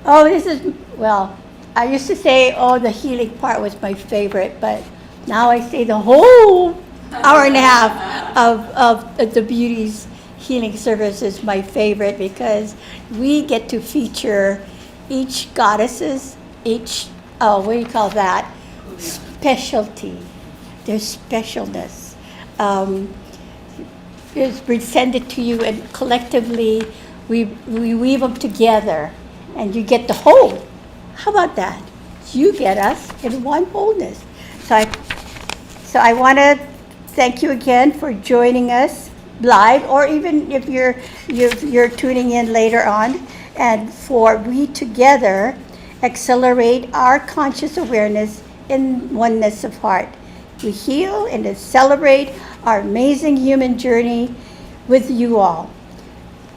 Oh, this is, well, I used to say, oh, the healing part was my favorite, but now I say the whole hour and a half of the Beauty's healing service is my favorite because we get to feature each goddess's, what do you call that? Specialty, their specialness. Is presented to you, and collectively we weave them together. And you get the whole. How about that? You get us in one wholeness. So I want to thank you again for joining us live, or even if you're tuning in later on, and for we together accelerate our conscious awareness in oneness of heart. We heal and then celebrate our amazing human journey with you all.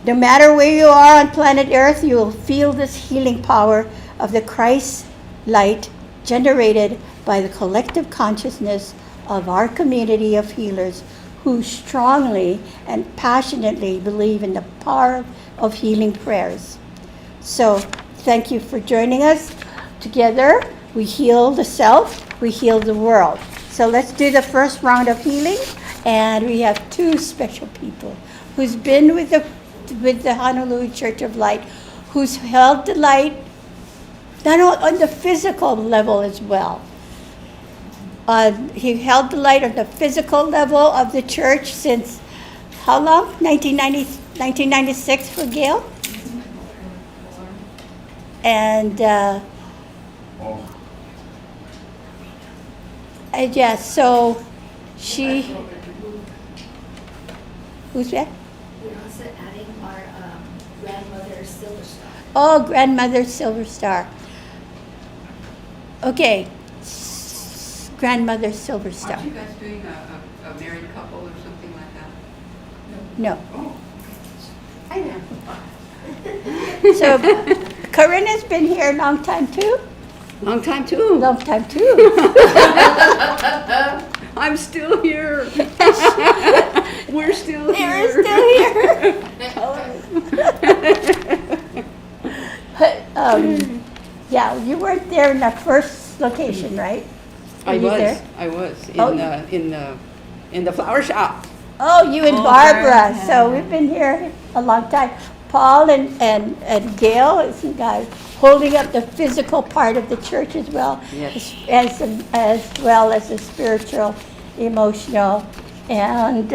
No matter where you are on planet Earth, you will feel this healing power of the Christ light generated by the collective consciousness of our community of healers who strongly and passionately believe in the power of healing prayers. So thank you for joining us. Together, we heal the self, we heal the world. So let's do the first round of healing. And we have two special people who's been with the Honolulu Church of Light, who's held the light not on the physical level as well. He held the light on the physical level of the church since how long? 1996 for Gail? And yes, so she, who's that? We're also adding our grandmother Silver Star. Oh, Grandmother Silver Star. Okay, Grandmother Silver Star. Aren't you guys doing a married couple or something like that? No. Oh. I know. So, Corinna's been here a long time too? Long time too. Long time too. I'm still here. We're still here. You're still here. But, yeah, you weren't there in the first location, right? Were you there? I was Oh. in the flower shop. Oh, you and Oh, Barbara. Barbara. So we've been here a long time. Paul and Gail is you guys holding up the physical part of the church as well, Yes. as well as the spiritual, emotional, and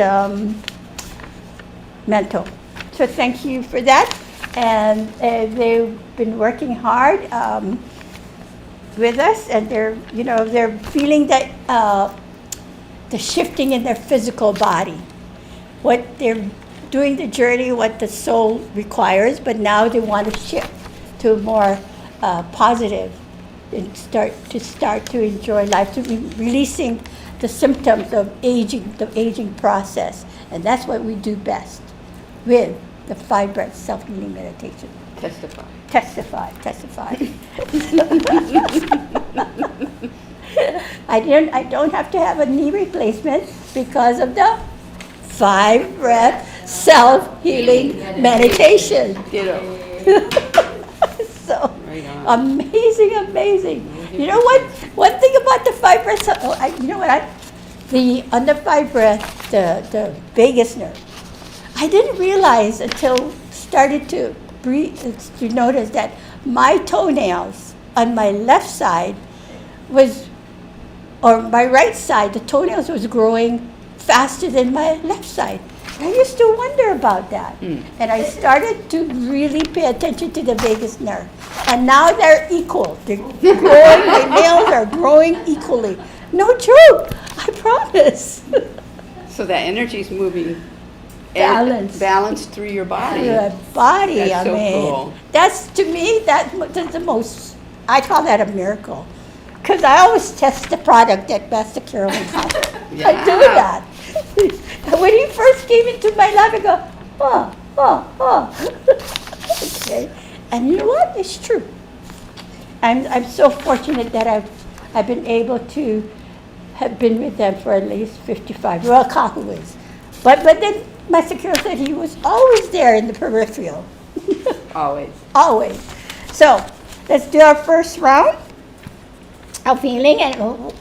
mental. So thank you for that. And they've been working hard with us, and they're feeling that the shifting in their physical body. What they're doing the journey, what the soul requires, but now they want to shift to more positive and start to enjoy life, to be releasing the symptoms of aging, the aging process, and that's what we do best with the 5 breath self-healing meditation. Testify. Testify. I don't have to have a knee replacement because of the 5 breath self-healing meditation. Ditto. So Right on. amazing. You know what? One thing about the 5 breath, on the 5 breath, the vagus nerve, I didn't realize until started to breathe, to notice that my toenails on my left side or my right side, the toenails was growing faster than my left side. I used to wonder about that. And I started to really pay attention to the vagus nerve. And now they're equal. They're growing, my nails are growing equally. No joke, I promise. So that energy's moving Balanced. through your body. The body, That's I so mean. cool. That's, to me, that's the most, I call that a miracle. Because I always test the product at Master KIRAEL and Kahu. I do that. And when he first came into my life, I go, okay. And you know what? It's true. I'm so fortunate that I've been able to have been with them for at least 55. Well, Kahu is. But then Master KIRAEL said he was always there in the peripheral. Always. Always. So let's do our first round of healing. And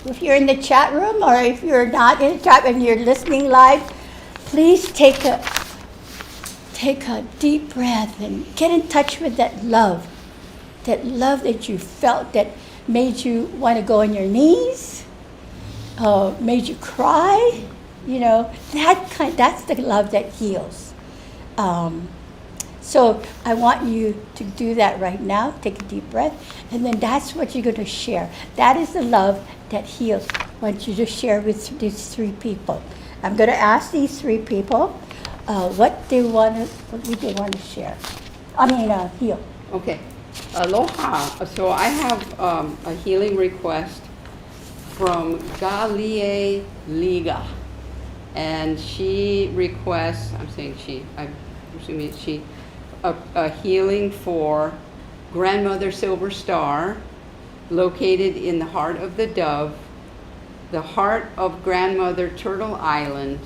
if you're in the chat room or if you're not in the chat and you're listening live, please take a deep breath and get in touch with that love that you felt that made you want to go on your knees, made you cry. That's the love that heals. So I want you to do that right now. Take a deep breath, and then that's what you're going to share. That is the love that heals. I want you to share with these 3 people. I'm going to ask these 3 people what they want to share. Heal. Okay. Aloha. So I have a healing request from Galie Liga. And she requests, I'm saying she, I'm assuming it's she, a healing for Grandmother Silver Star, located in the heart of the dove, the heart of Grandmother Turtle Island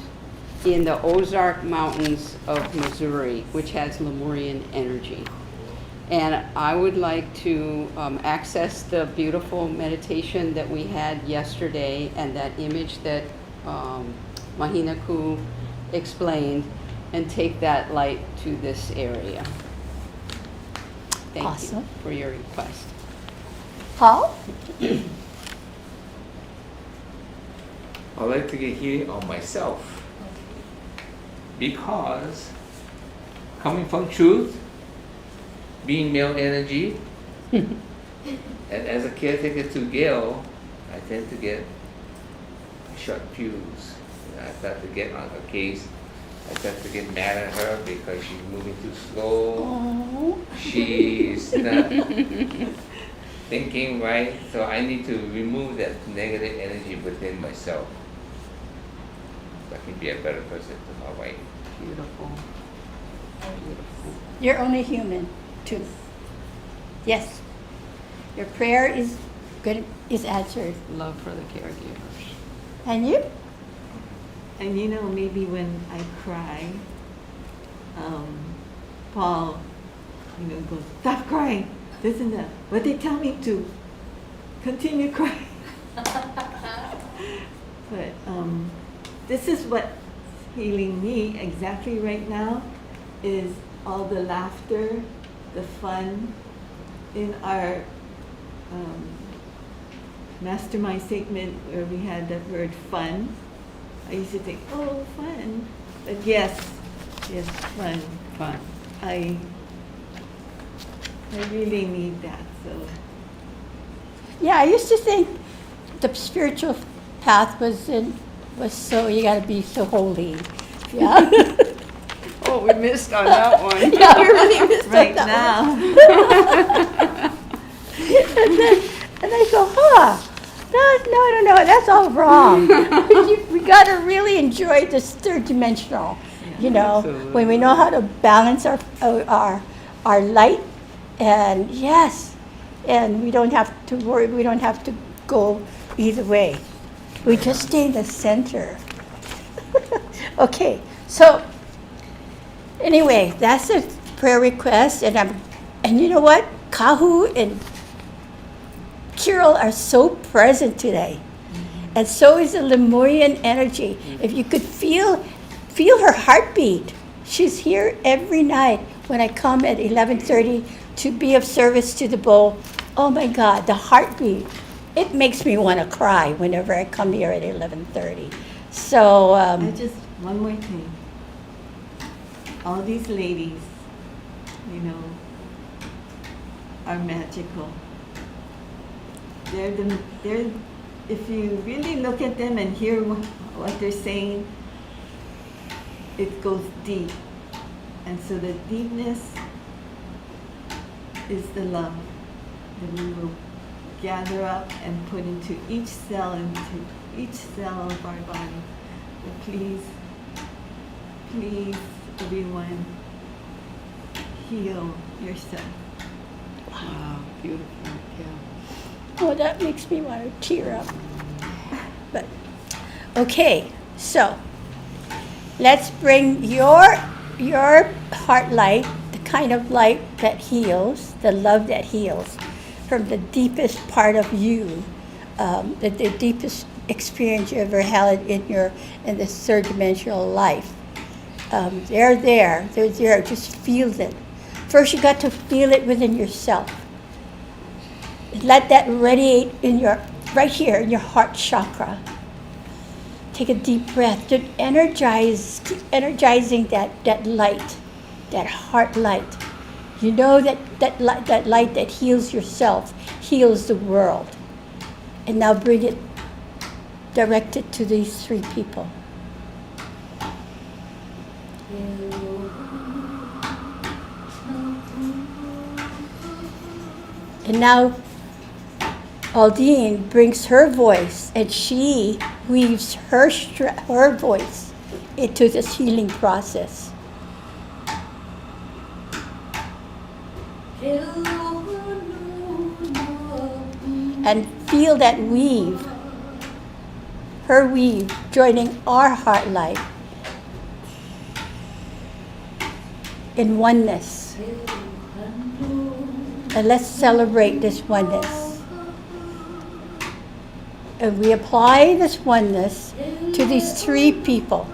in the Ozark Mountains of Missouri, which has Lemurian energy. And I would like to access the beautiful meditation that we had yesterday and that image that Mahinaku explained, and take that light to this area. Thank Awesome. you for your request. Paul? I'd like to get healing on myself. Because coming from truth, being male energy, and as a caretaker to Gail, I tend to get a short fuse. I start to get on her case. I start to get mad at her because she's moving too slow. Oh. She's not thinking right. So I need to remove that negative energy within myself. So I can be a better person to my wife. Beautiful. You're only human, too. Yes. Your prayer is good, is answered. Love for the caregivers. And you? And you know, maybe when I cry, Paul, goes, stop crying, this and that. But they tell me to continue crying. But this is what's healing me exactly right now, is all the laughter, the fun in our mastermind statement where we had the word fun. I used to think, oh, fun. But yes, fun. Fun. I really need that. So Yeah, I used to think the spiritual path was so, you gotta be so holy. Yeah. Oh, we missed on that one. Yeah, we really missed right on that now, And I go, no, that's all wrong. We gotta really enjoy this third dimensional, Absolutely. when we know how to balance our light, and yes, and we don't have to worry, we don't have to go either way. We just stay in the center. Okay, so anyway, that's a prayer request, and you know what? Kahu and KIRAEL are so present today, and so is the Lemurian energy. If you could feel her heartbeat, she's here every night when I come at 11:30 to be of service to the bowl. Oh my God, the heartbeat! It makes me want to cry whenever I come here at 11:30. So one more thing. All these ladies, are magical. They're if you really look at them and hear what they're saying, it goes deep. And so the deepness is the love that we will gather up and put into each cell of our body. But please, everyone, heal yourself. Wow, beautiful. Yeah. oh, that makes me want to tear up. But okay, so let's bring your heart light, the kind of light that heals, the love that heals, from the deepest part of you, the deepest experience you ever had in this third dimensional life. They're there. Just feel it. First, you got to feel it within yourself. Let that radiate right here in your heart chakra. Take a deep breath. Just energizing that light, that heart light. You know that light that heals yourself, heals the world. And now bring it directed to these three people. And now Aldine brings her voice, and she weaves her voice into this healing process. And feel that weave, her weave, joining our heart light in oneness. And let's celebrate this oneness. And we apply this oneness to these three people.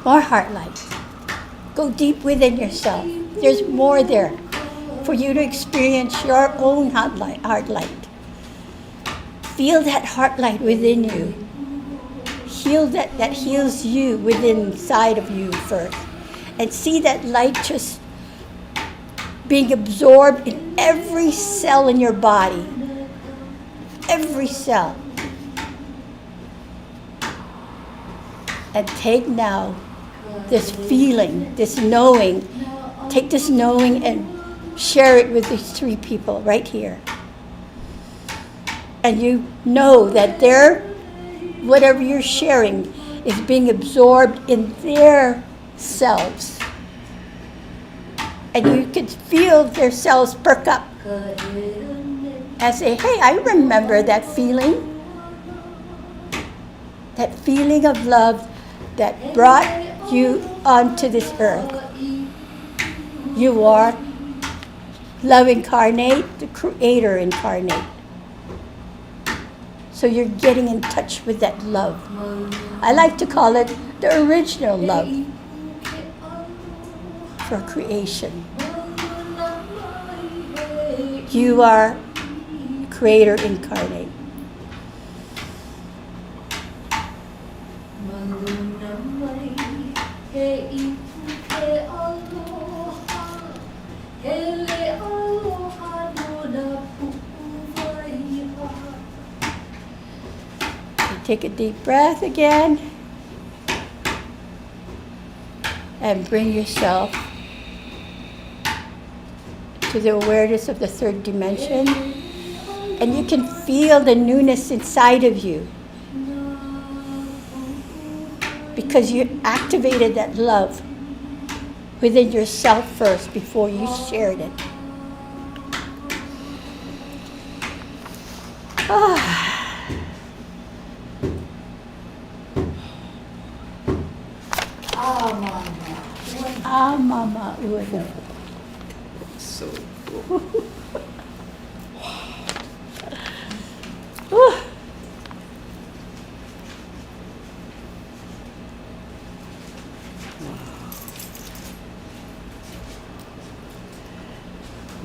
More heart light. Go deep within yourself. There's more there for you to experience your own heart light. Feel that heart light within you. Heal that heals you within inside of you first. And see that light just being absorbed in every cell in your body. Every cell. And take now this feeling, this knowing. Take this knowing and share it with these three people right here. And you know that whatever you're sharing is being absorbed in their selves. And you can feel their cells perk up and say, hey, I remember that feeling. That feeling of love that brought you onto this earth. You are love incarnate, the creator incarnate. So you're getting in touch with that love. I like to call it the original love for creation. You are creator incarnate. Take a deep breath again and bring yourself to the awareness of the third dimension, and you can feel the newness inside of you because you activated that love within yourself first before you shared it. Mama. So cool.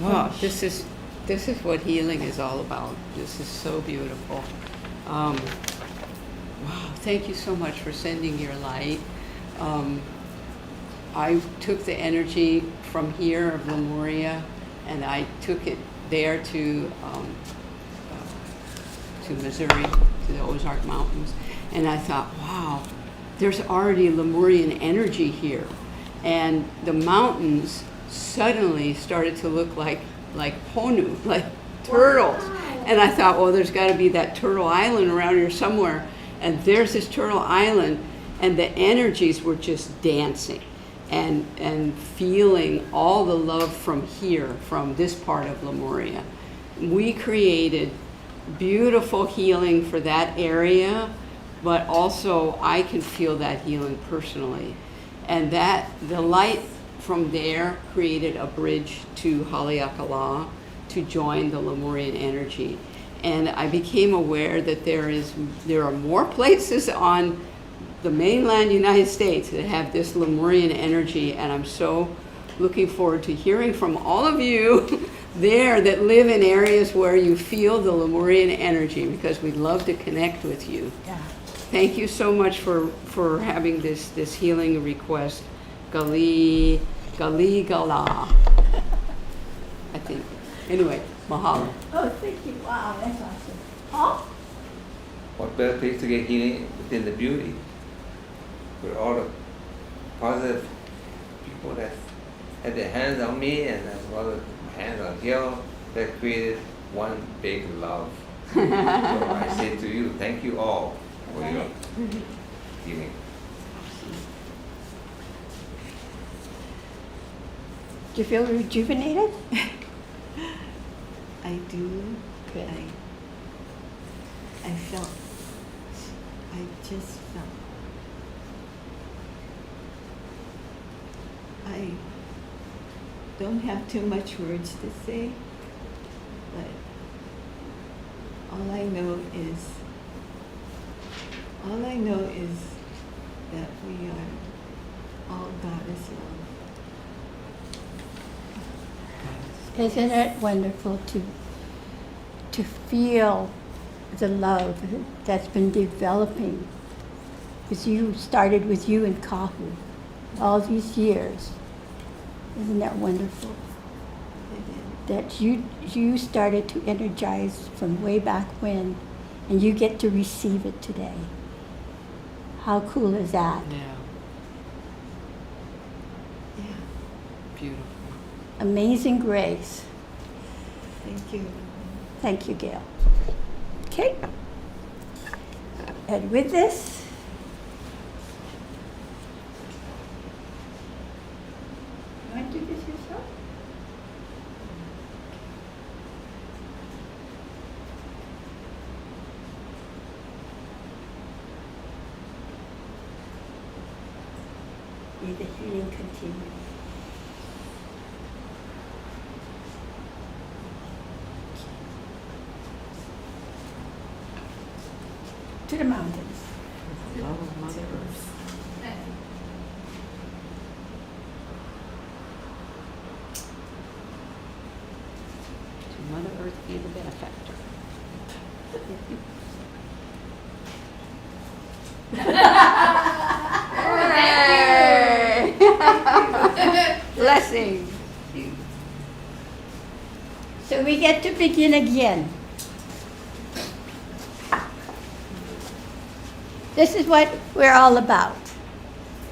Wow, this is what healing is all about. This is so beautiful. Wow, thank you so much for sending your light. I took the energy from here of Lemuria, and I took it there to Missouri, to the Ozark Mountains, and I thought, wow, there's already Lemurian energy here, and the mountains suddenly started to look like ponu, like turtles. Wow. And I thought, well, there's got to be that turtle island around here somewhere. And there's this turtle island, and the energies were just dancing and feeling all the love from here, from this part of Lemuria. We created beautiful healing for that area, but also I can feel that healing personally. And that the light from there created a bridge to Haleakala to join the Lemurian energy. And I became aware that there are more places on the mainland United States that have this Lemurian energy, and I'm so looking forward to hearing from all of you there that live in areas where you feel the Lemurian energy, because we'd love to connect with you. Yeah. Thank you so much for having this healing request. Gali Gala, I think. Anyway, mahalo. Oh, thank you. Wow, that's awesome. Huh? What better place to get healing within the beauty? With all the positive people that had their hands on me and as well as my hands on Gil, that created one big love. So I say to you, thank you all for your healing. Do you feel rejuvenated? I do. Good. I just felt. I don't have too much words to say, but all I know is that we are all goddess love. Isn't it wonderful to feel the love that's been developing? Because you started with you and Kahu all these years. Isn't that wonderful? That you started to energize from way back when, and you get to receive it today. How cool is that? Yeah. Beautiful. Amazing Grace. Thank you. Thank you, Gail. Okay. And with this, you want to do this yourself? May the healing continue. To the mountains. Love of Mother Earth. To Mother Earth be the benefactor. Blessing. So we get to begin again. This is what we're all about,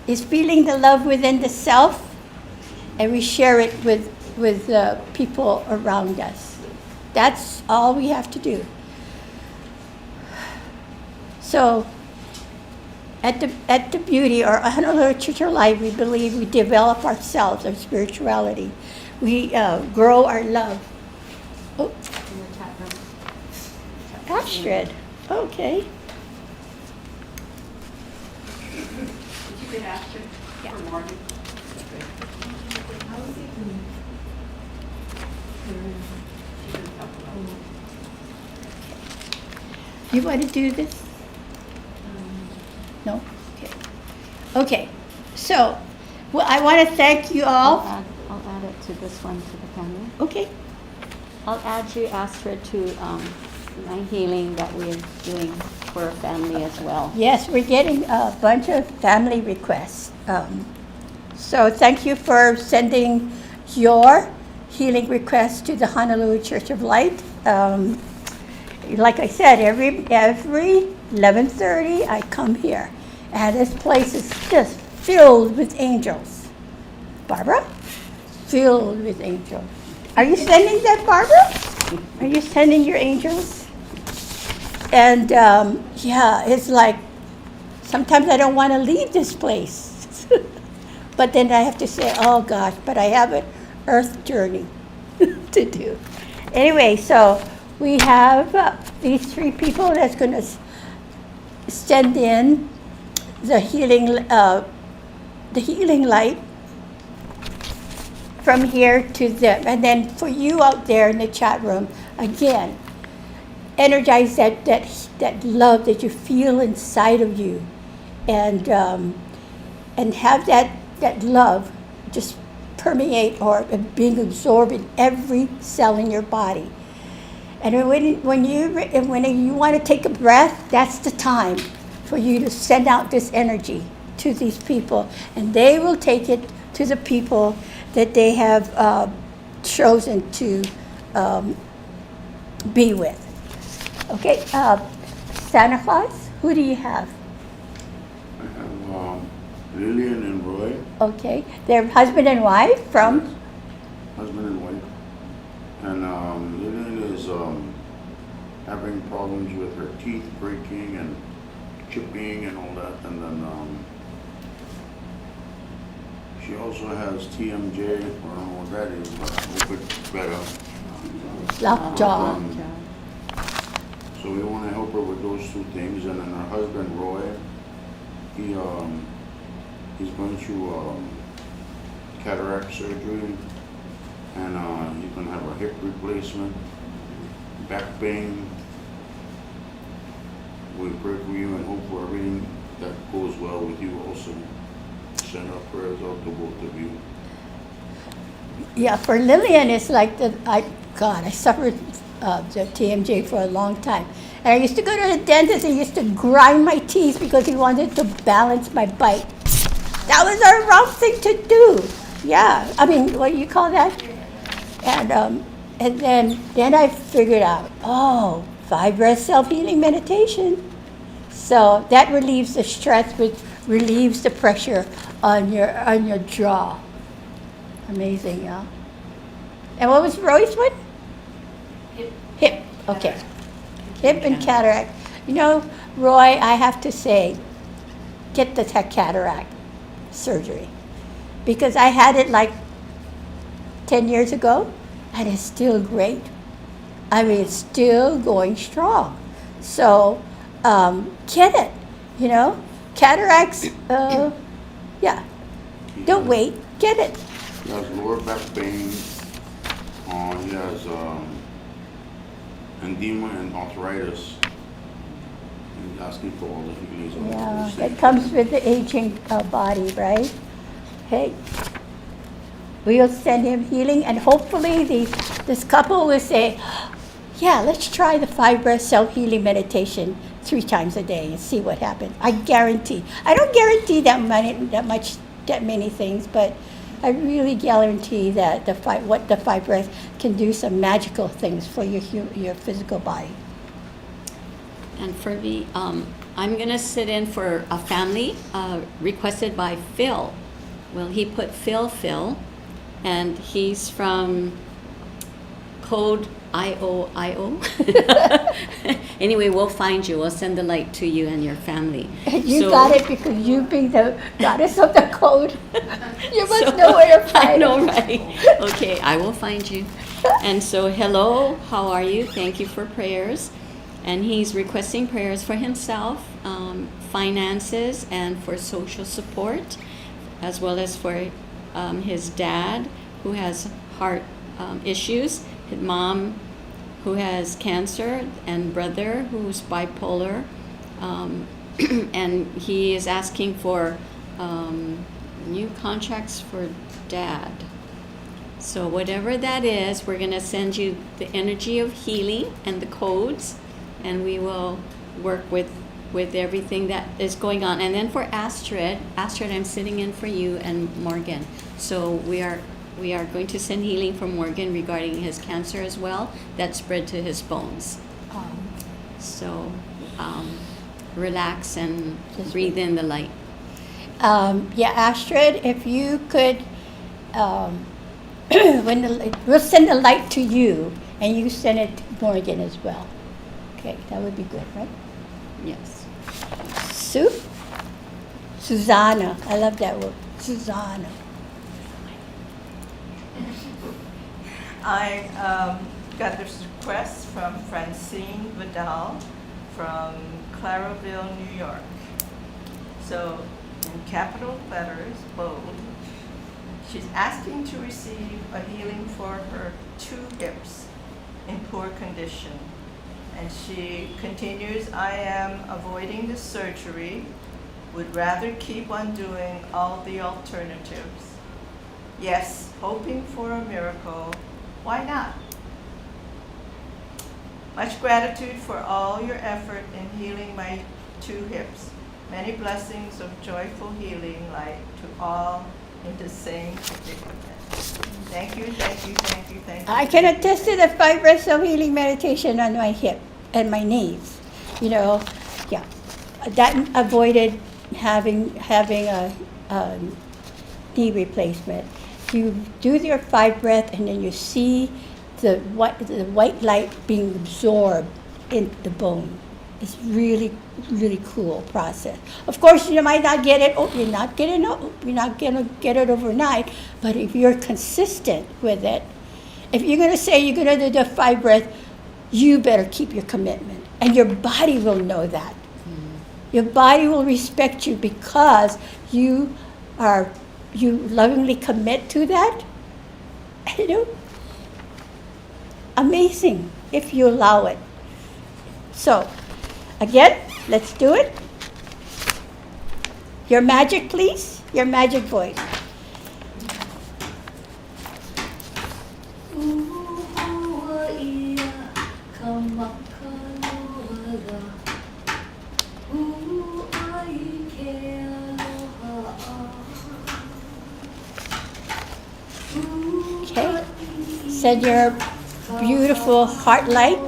is feeling the love within the self, and we share it with people around us. That's all we have to do. So at the Beauty, or Honolulu Church of Life, we believe we develop ourselves, our spirituality. We grow our love. Oh, Astrid, okay. Yeah. You want to do this? No? Okay. Okay. So, well, I want to thank you all. I'll add it to this one to the family. Okay. I'll add you, Astrid, to my healing that we're doing for a family as well. Yes, we're getting a bunch of family requests. So thank you for sending your healing requests to the Honolulu Church of Light. Like I said, every 11:30 I come here, and this place is just filled with angels. Barbara? Filled with angels. Are you sending that, Barbara? Are you sending your angels? And yeah, it's like sometimes I don't want to leave this place. But then I have to say, oh gosh, but I have an earth journey to do. Anyway, so we have these three people that's going to send in the healing light from here to them. And then for you out there in the chat room, again, energize that love that you feel inside of you, and have that love just permeate or being absorbed in every cell in your body. And when you want to take a breath, that's the time for you to send out this energy to these people, and they will take it to the people that they have chosen to be with. Okay, Santa Claus, who do you have? I have Lillian and Roy. Okay, they're husband and wife from? Yes. Husband and wife. And Lillian is having problems with her teeth breaking and chipping and all that. And then she also has TMJ. I don't know what that is, but I hope it's better. Lockjaw. So we want to help her with those two things. And then her husband, Roy, he's going through cataract surgery, and he's going to have a hip replacement, back pain. We pray for you and hope for everything that goes well with you also. Send our prayers out to both of you. Yeah, for Lillian, it's like I suffered the TMJ for a long time. And I used to go to the dentist and used to grind my teeth because he wanted to balance my bite. That was a wrong thing to do. Yeah, I mean, what do you call that? And then I figured out, five-breath self-healing meditation. So that relieves the stress, which relieves the pressure on your jaw. Amazing, yeah. And what was Roy's one? Hip. Hip, okay. Hip and cataract. You know, Roy, I have to say, get the cataract surgery. Because I had it like 10 years ago, and it's still great. I mean, it's still going strong. So, get it, you know? Cataracts, yeah. Don't wait, get it. He has lower back pain. He has edema and arthritis. He's asking for all the healings of all Yeah, those that things. comes with the aging body, right? Hey, we'll send him healing, and hopefully this couple will say, yeah, let's try the 5-breath self-healing meditation 3 times a day and see what happens. I guarantee. I don't guarantee that many things, but I really guarantee that the 5 breath can do some magical things for your physical body. And for me, I'm going to sit in for a family requested by Phil. Well, he put Phil, and he's from code IOIO. Anyway, we'll find you. We'll send the light to you and your family. You got it because you being the goddess of the code. You must know where to find I know, it. right? Okay, I will find you. And so, hello, how are you? Thank you for prayers. And he's requesting prayers for himself, finances, and for social support, as well as for his dad, who has heart issues, his mom, who has cancer, and brother, who's bipolar. And he is asking for new contracts for dad. So whatever that is, we're going to send you the energy of healing and the codes, and we will work with everything that is going on. And then for Astrid, I'm sitting in for you and Morgan. So we are going to send healing from Morgan regarding his cancer as well that spread to his bones. So relax and breathe in the light. Yeah, Astrid, if you could, we'll send the light to you, and you send it to Morgan as well. Okay, that would be good, right? Yes. Sue? Susanna. I love that word. Susanna. I got this request from Francine Vidal from Claraville, New York. So, in capital letters, bold, she's asking to receive a healing for her 2 hips in poor condition. And she continues, I am avoiding the surgery, would rather keep on doing all the alternatives. Yes, hoping for a miracle. Why not? Much gratitude for all your effort in healing my 2 hips. Many blessings of joyful healing light to all in the same predicament. Thank you, thank you, thank you, thank you. I can attest to the 5 breaths of healing meditation on my hip and my knees. You know, yeah. That avoided having a knee replacement. You do your 5 breath, and then you see the white light being absorbed in the bone. It's really, really cool process. Of course, you might not get it. You're not gonna get it overnight. But if you're consistent with it, if you're gonna say you're gonna do the 5 breath, you better keep your commitment, and your body will know that. Your body will respect you because you lovingly commit to that. You know, amazing if you allow it. So, again, let's do it. Your magic, please. Your magic voice. Okay. Send your beautiful heart light.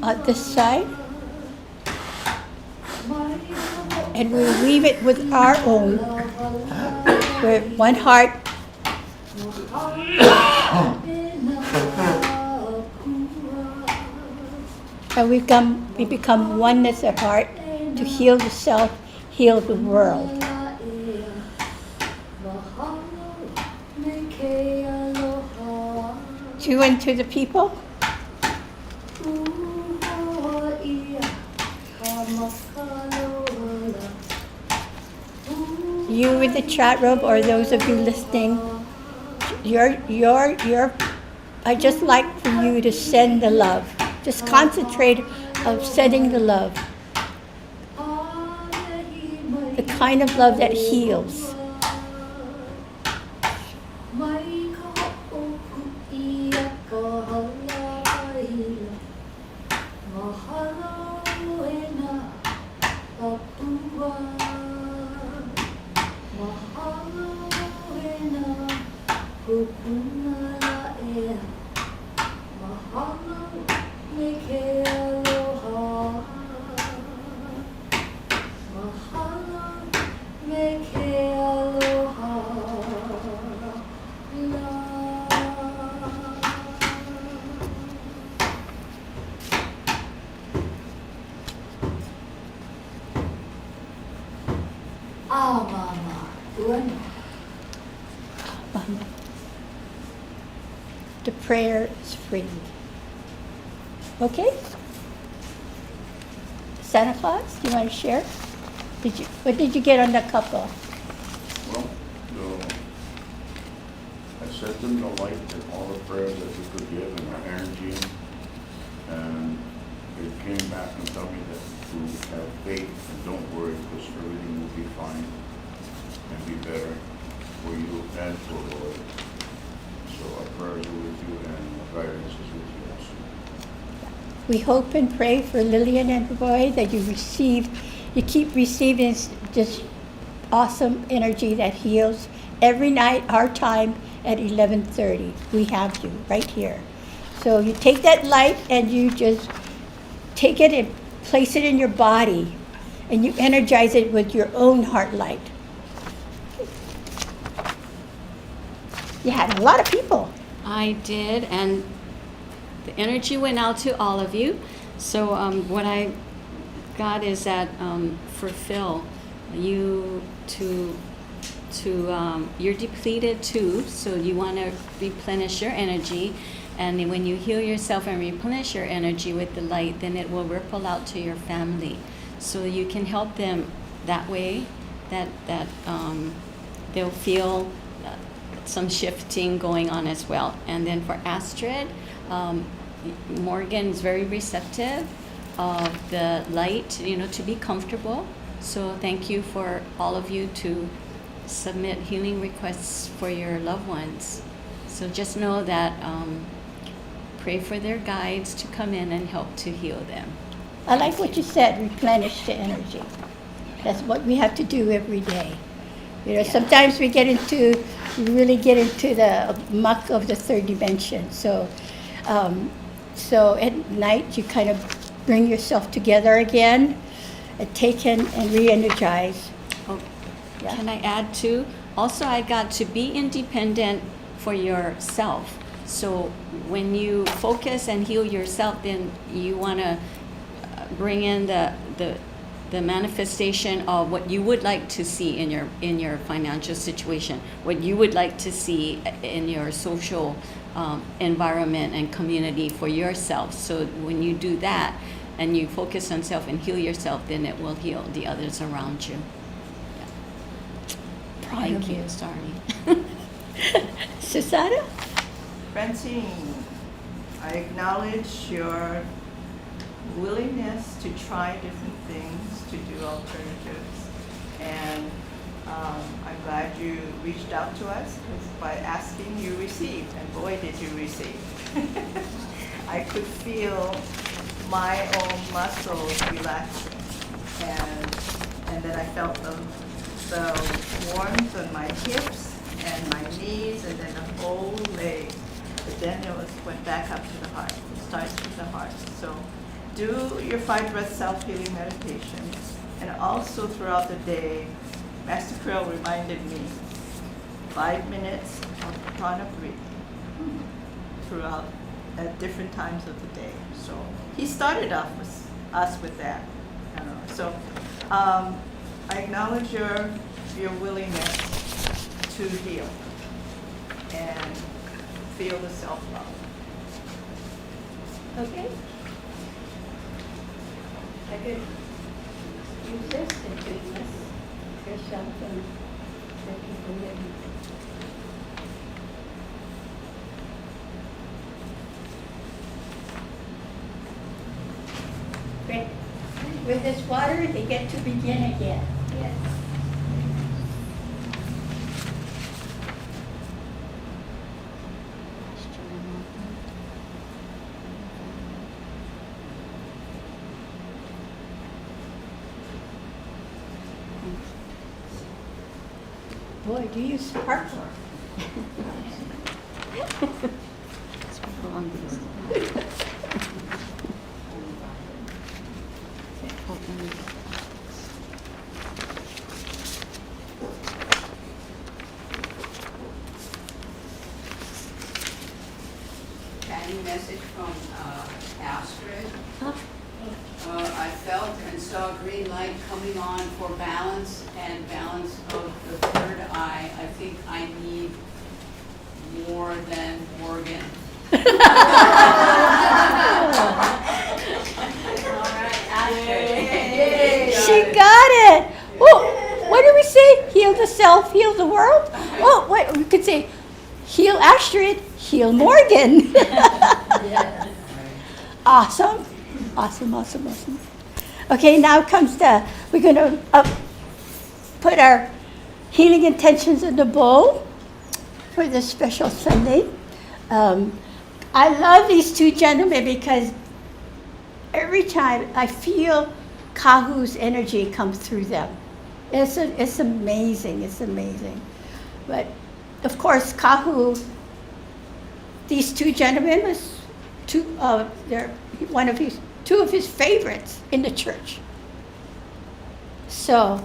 On this side. and we weave it with our own. We're one heart. And we become oneness of heart to heal the self, heal the world. To and to the people. You in the chat room or those of you listening, I just like for you to send the love. Just concentrate of sending the love. The kind of love that heals. The prayer is free. Okay? Santa Claus, do you want to share? What did you get on the couple? Well, I set them the light and all the prayers that we could give and the energy, and it came back and told me that to have faith and don't worry because everything will be fine and be better for you and for the Lord. So our prayers are with you and our guidance is with you also. We hope and pray for Lillian and Roy that you keep receiving this awesome energy that heals every night, our time at 11:30. We have you right here. So you take that light and you just take it and place it in your body and you energize it with your own heart light. You had a lot of people. I did, and the energy went out to all of you. So what I got is that fulfill you to you're depleted too, so you want to replenish your energy. And when you heal yourself and replenish your energy with the light, then it will ripple out to your family. So you can help them that way, that they'll feel some shifting going on as well. And then for Astrid, Morgan is very receptive of the light, to be comfortable. So thank you for all of you to submit healing requests for your loved ones. So just know that pray for their guides to come in and help to heal them. I like what you said, replenish the energy. That's what we have to do every day. Sometimes we really get into the muck of the third dimension. So at night you kind of bring yourself together again and take in and re-energize. Oh, Yeah. Can I add too? Also, I got to be independent for yourself. So when you focus and heal yourself, then you want to bring in the manifestation of what you would like to see in your financial situation, what you would like to see in your social environment and community for yourself. So when you do that and you focus on self and heal yourself, then it will heal the others around you. Thank you, sorry. Susanna? Francine, I acknowledge your willingness to try different things, to do alternatives. And I'm glad you reached out to us, because by asking you received, and boy did you receive. I could feel my own muscles relaxing, and then I felt the warmth on my hips and my knees and then the whole leg. But then it went back up to the heart. It starts with the heart. So do your 5 breath self-healing meditation And also throughout the day, Master KIRAEL reminded me 5 minutes of prana breathing throughout at different times of the day. So he started off with us with that. You know. So I acknowledge your willingness to heal and feel the self-love. Okay. I could use this and do this yourself and the people that you. Great. With this water, they get to begin again. Yes. Boy, do you sparkle. Tiny message from Astrid. I felt and saw a green light coming on for balance and balance of the third eye. I think I need more than Morgan. All right, Astrid. She got it. Oh, what do we say? Heal the self, heal the world. Oh, wait, we could say, heal Astrid, heal Morgan. Awesome. Awesome, awesome, awesome. Okay, now comes we're going to put our healing intentions in the bowl for this special Sunday. I love these two gentlemen because every time I feel Kahu's energy come through them. It's amazing, it's amazing. But of course, Kahu, these two gentlemen was they're two of his favorites in the church. So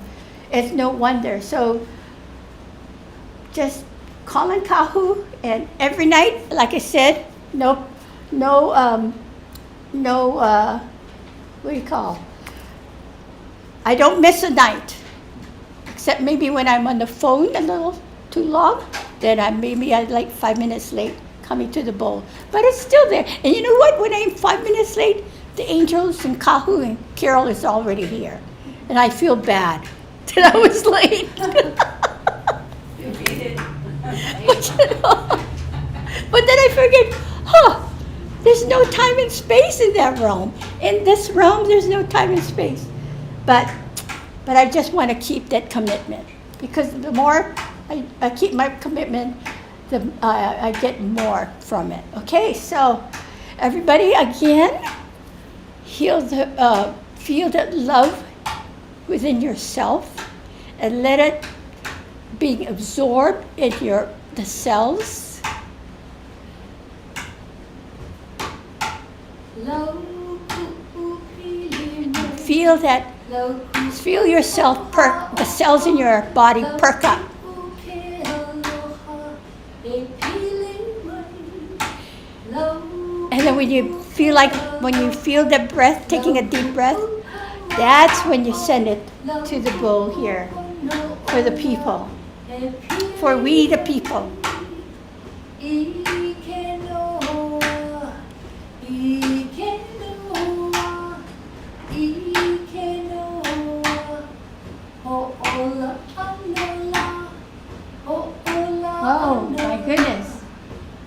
it's no wonder. So just call on Kahu, and every night, like I said, what do you call? I don't miss a night, except maybe when I'm on the phone a little too long, then I'm like 5 minutes late coming to the bowl. But it's still there. And you know what? When I'm 5 minutes late, the angels and Kahu and KIRAEL is already here. And I feel bad that I was late. You beat it. But then I figured, there's no time and space in that realm. In this realm, there's no time and space. But I just want to keep that commitment. Because the more I keep my commitment, I get more from it. Okay, so everybody again, feel that love within yourself and let it be absorbed in the cells. Feel yourself the cells in your body perk up. And then when you feel the breath, taking a deep breath, that's when you send it to the bowl here for the people, for we the people. Oh my goodness.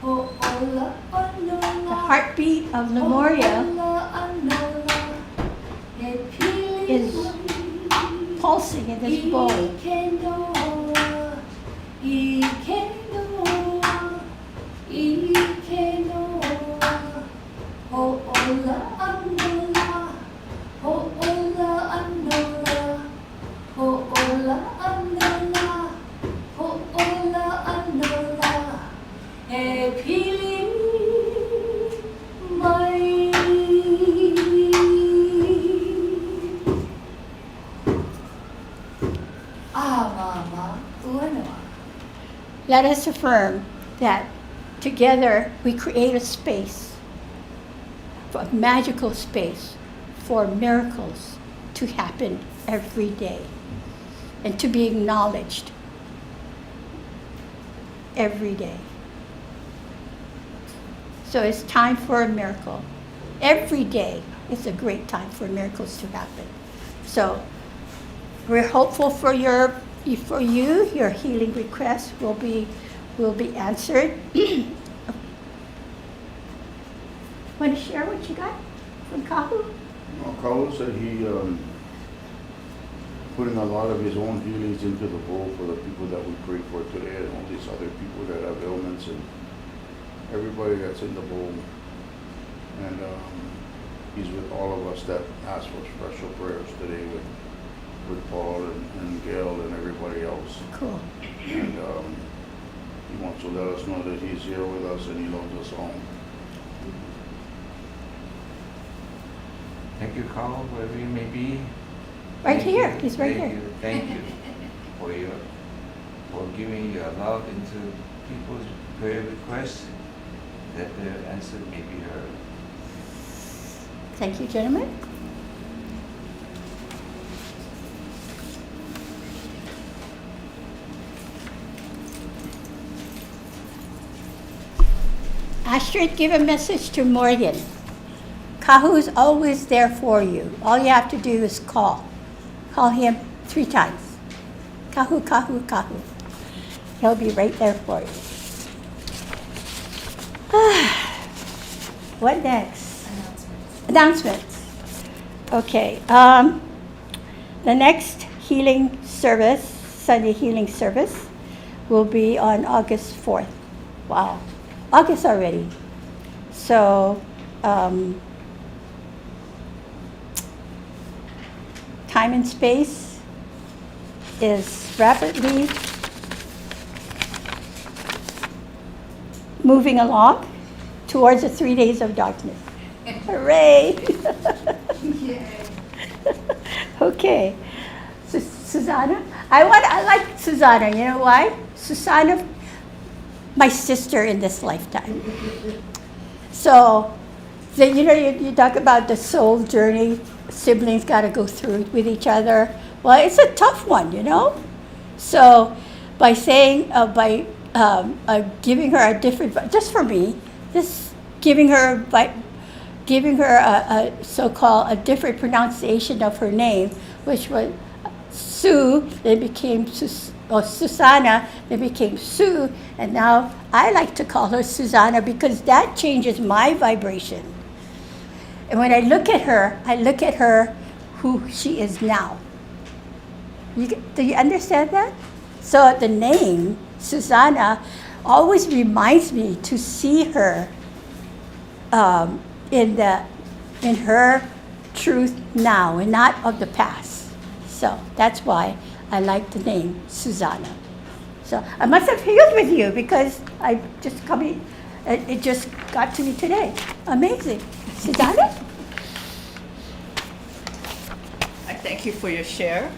The heartbeat of Lemuria is pulsing in this bowl. let us affirm that together we create a space, a magical space for miracles to happen every day and to be acknowledged every day. So it's time for a miracle. Every day is a great time for miracles to happen. So we're hopeful for your healing requests will be answered. Want to share what you got from Kahu? Well, Kahu said he putting a lot of his own healings into the bowl for the people that we prayed for today and all these other people that have ailments and everybody that's in the bowl. And he's with all of us that asked for special prayers today with Paul and Gail and everybody else. Cool. And he wants to let us know that he's here with us and he loves us all. Thank you, Carl, wherever you may be. Right Thank here. you, He's right thank here. you, Thank you for giving your love into people's prayer requests, that their answer may be heard. Thank you, gentlemen. Astrid, give a message to Morgan. Kahu's always there for you. All you have to do is call. Call him 3 times. Kahu, Kahu, Kahu. He'll be right there for you. What next? Announcements. Okay. The next healing service, Sunday healing service, will be on August 4th. Wow. August already. So, time and space is rapidly moving along towards the 3 days of darkness. Hooray! Okay. Susanna? I like Susanna. You know why? Susanna, my sister in this lifetime. So, you talk about the soul journey siblings got to go through with each other. Well, it's a tough one, So, by saying, giving her a different, just for me, just giving her a so-called a different pronunciation of her name, which was Sue, then became Susanna, then became Sue, and now I like to call her Susanna because that changes my vibration. And when I look at her who she is now. Do you understand that? So the name, Susanna, always reminds me to see her in her truth now and not of the past. So that's why I like the name Susanna. So I must have healed with you because it just got to me today. Amazing. Susanna? I thank you for your share,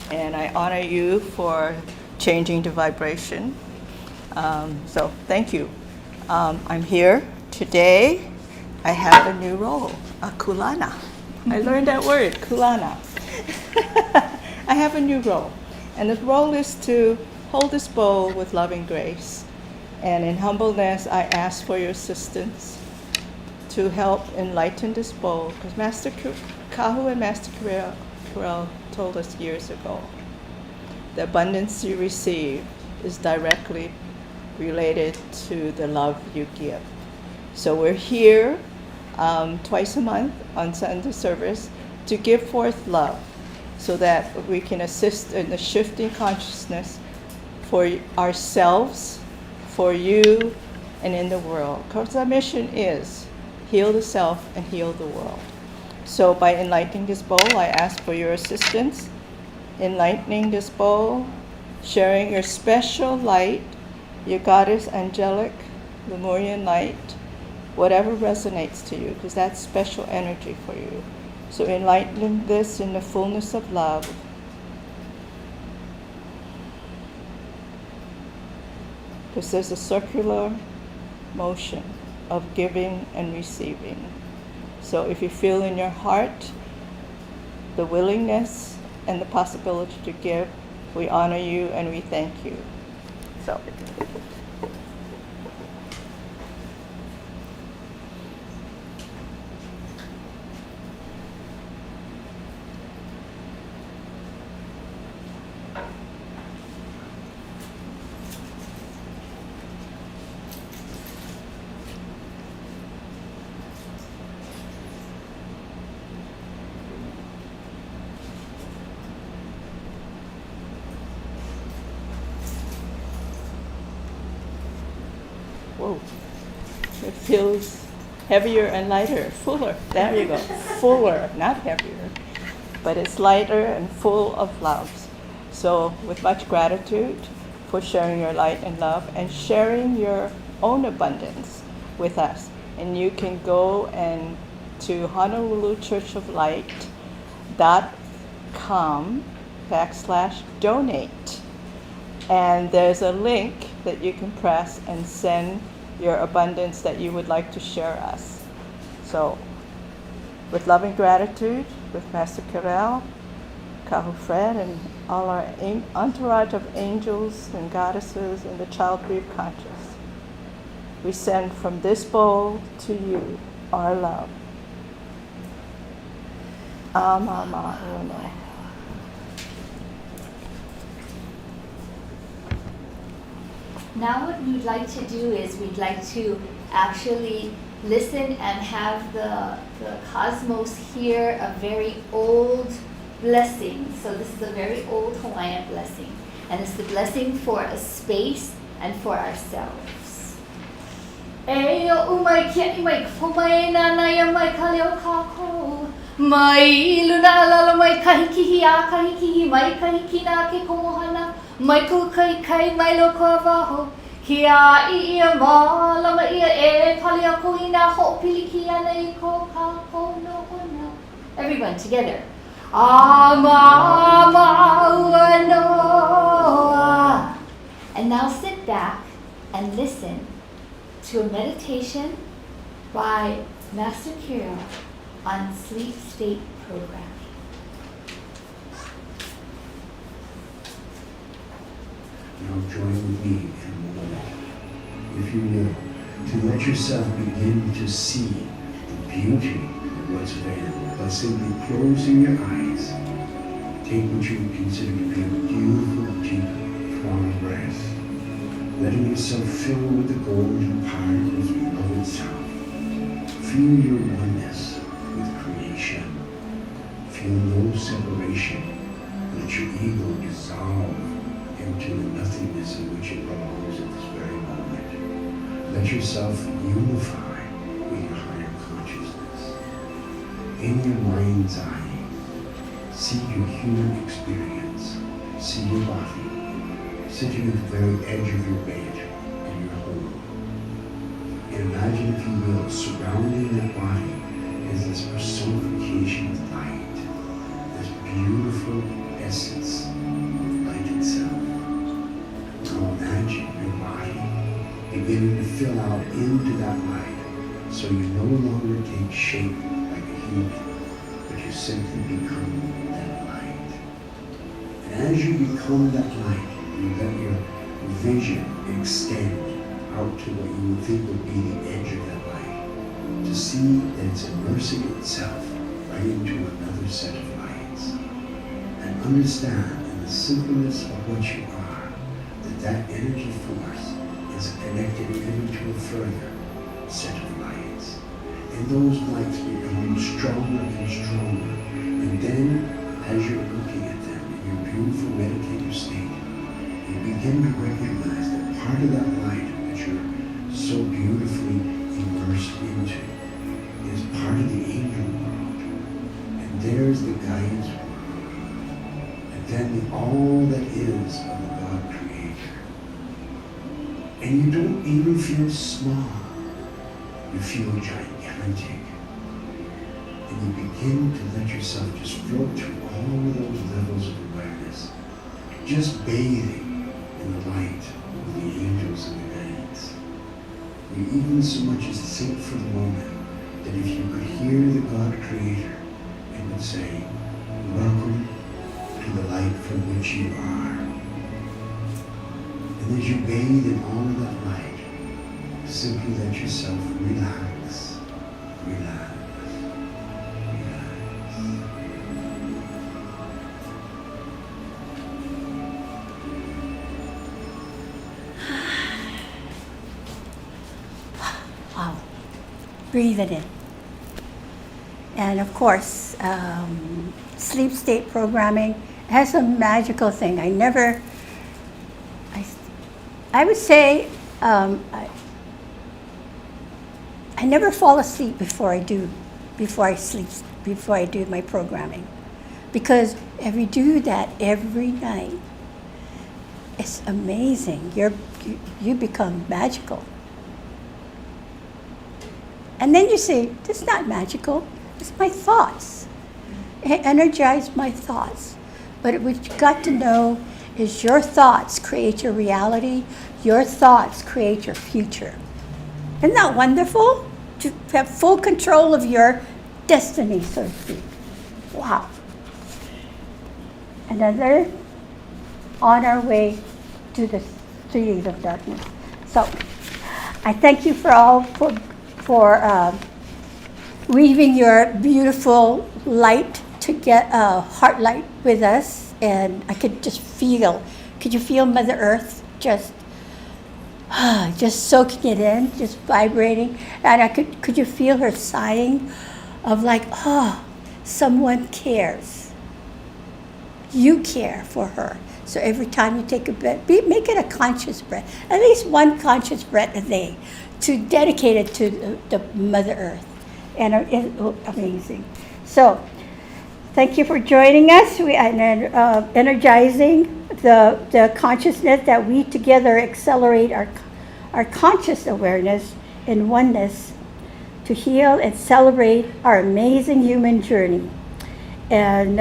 and I honor you for changing the vibration. So thank you. I'm here today. I have a new role, a kulana. I learned that word, kulana. I have a new role, and the role is to hold this bowl with loving grace. And in humbleness, I ask for your assistance to help enlighten this bowl, because Master Kahu and Master KIRAEL told us years ago, the abundance you receive is directly related to the love you give. So we're here twice a month on Sunday service to give forth love so that we can assist in the shifting consciousness for ourselves, for you, and in the world. Because our mission is heal the self and heal the world. So by enlightening this bowl, I ask for your assistance. Enlightening this bowl, sharing your special light, your goddess angelic, Lemurian light, whatever resonates to you, because that's special energy for you. So enlighten this in the fullness of love. because there's a circular motion of giving and receiving. So if you feel in your heart the willingness and the possibility to give, we honor you and we thank you. So. Whoa, it feels heavier and lighter, fuller. There you go, fuller, not heavier, but it's lighter and full of love. So with much gratitude for sharing your light and love and sharing your own abundance with us. And you can go and to Honolulu Church of Light.com/donate. And there's a link that you can press and send your abundance that you would like to share us. So, with loving gratitude, with Master KIRAEL, Kahu Fred, and all our entourage of angels and goddesses and the child grief conscious, we send from this bowl to you our love. Amama Uno. Now what we'd like to do is we'd like to actually listen and have the cosmos hear a very old blessing. So this is a very old Hawaiian blessing. And it's the blessing for a space and for ourselves. Eyo umai kia imai kufumai nanaya mai kaleo kako. Mai luna lala mai kahikihi a kahikihi mai kahikina ke komohana. Mai kukai kai mai loko avaho. Kia ia ma lama ia e pali ako ina ho piliki ana I ko kako no hona. Everyone together. Amamauanoa. And now sit back and listen to a meditation by Master KIRAEL on sleep state programming. Now join with me in a moment, if you will, to let yourself begin to see the beauty of what's available by simply closing your eyes. Take what you would consider to be a beautiful, deep, long breath, letting yourself fill with the golden particles of love itself. Feel your oneness with creation. Feel no separation. Let your ego dissolve into the nothingness in which it belongs at this very moment. Let yourself unify with your higher consciousness. In your mind's eye, see your human experience. See your body sitting at the very edge of your bed in your home. Imagine, if you will, surrounding that body is this personification of light, this beautiful essence of light itself. Now imagine your body beginning to fill out into that light, so you no longer take shape like a human, but you simply become that light. And as you become that light, you let your vision extend out to what you would think would be the edge of that light, to see that it's immersing itself right into another set of lights. And understand in the simpleness of what you are, that energy force is connected even to a further set of lights. And those lights become stronger and stronger. And then, as you're looking at them in your beautiful meditative state, you begin to recognize that part of that light that you're so beautifully immersed into is part of the angel world. And there's the guidance world. And then all that is of the God Creator. And you don't even feel small. You feel gigantic. And you begin to let yourself just float through all of those levels of awareness, just bathing in the light with the angels and the guides. We even so much as think for the moment that if you could hear the God Creator, it would say, welcome to the light from which you are. And as you bathe in all of that light, simply let yourself relax, relax, relax. Wow. Breathe it in. And of course, sleep state programming has a magical thing. I would say I never fall asleep before I do my programming, because if you do that every night, it's amazing. You become magical. And then you say, this is not magical, it's my thoughts. It energized my thoughts. But what you've got to know is your thoughts create your reality, your thoughts create your future. Isn't that wonderful? To have full control of your destiny, so to speak. Wow. Another on our way to the 3 days of darkness. So I thank you for weaving your beautiful light to get heart light with us, and I could just feel. Could you feel Mother Earth just soaking it in, just vibrating? And could you feel her sighing of like, someone cares. You care for her. So every time you take a breath, make it a conscious breath, at least one conscious breath a day, to dedicate it to the Mother Earth. And it's amazing. So thank you for joining us. We are energizing the consciousness that we together accelerate our conscious awareness in oneness to heal and celebrate our amazing human journey, and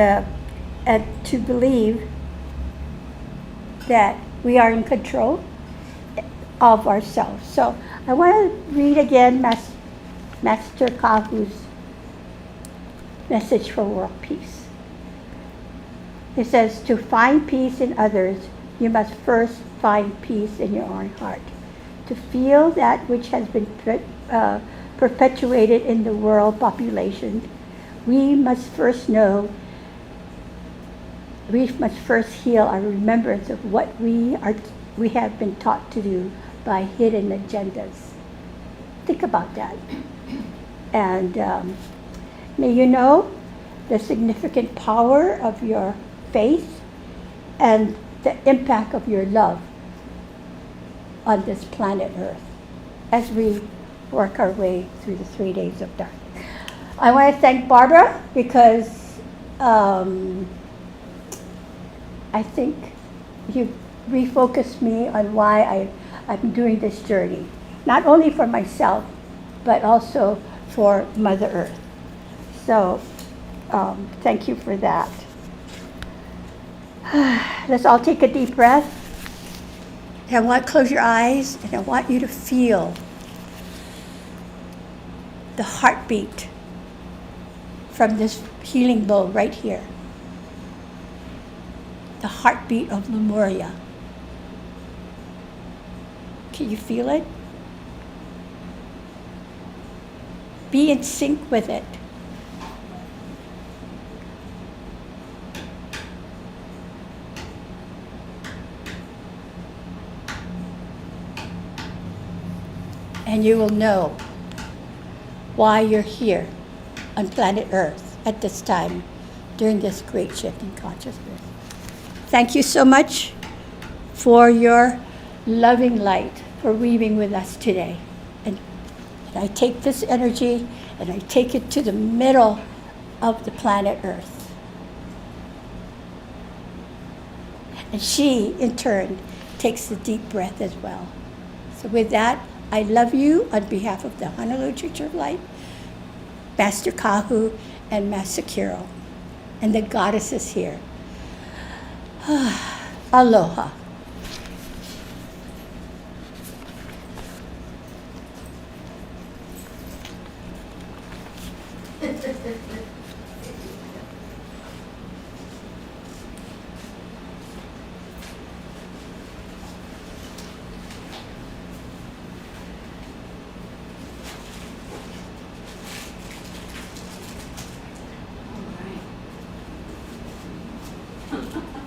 to believe that we are in control of ourselves. So I want to read again Master Kahu's message for world peace. It says, to find peace in others, you must first find peace in your own heart. To feel that which has been perpetuated in the world population, we must first heal our remembrance of what we have been taught to do by hidden agendas. Think about that. And may you know the significant power of your faith and the impact of your love on this planet Earth as we work our way through the 3 days of darkness. I want to thank Barbara because I think you refocused me on why I'm doing this journey, not only for myself, but also for Mother Earth. So thank you for that. Let's all take a deep breath. And I want to close your eyes, and I want you to feel the heartbeat from this healing bowl right here. The heartbeat of Lemuria. Can you feel it? Be in sync with it. And you will know why you're here on planet Earth at this time during this great shift in consciousness. Thank you so much for your loving light, for weaving with us today. And I take this energy and I take it to the middle of the planet Earth. And she, in turn, takes a deep breath as well. So with that, I love you on behalf of the Honolulu Church of Light, Master Kahu, and Master KIRAEL, and the goddesses here. Aloha. All right.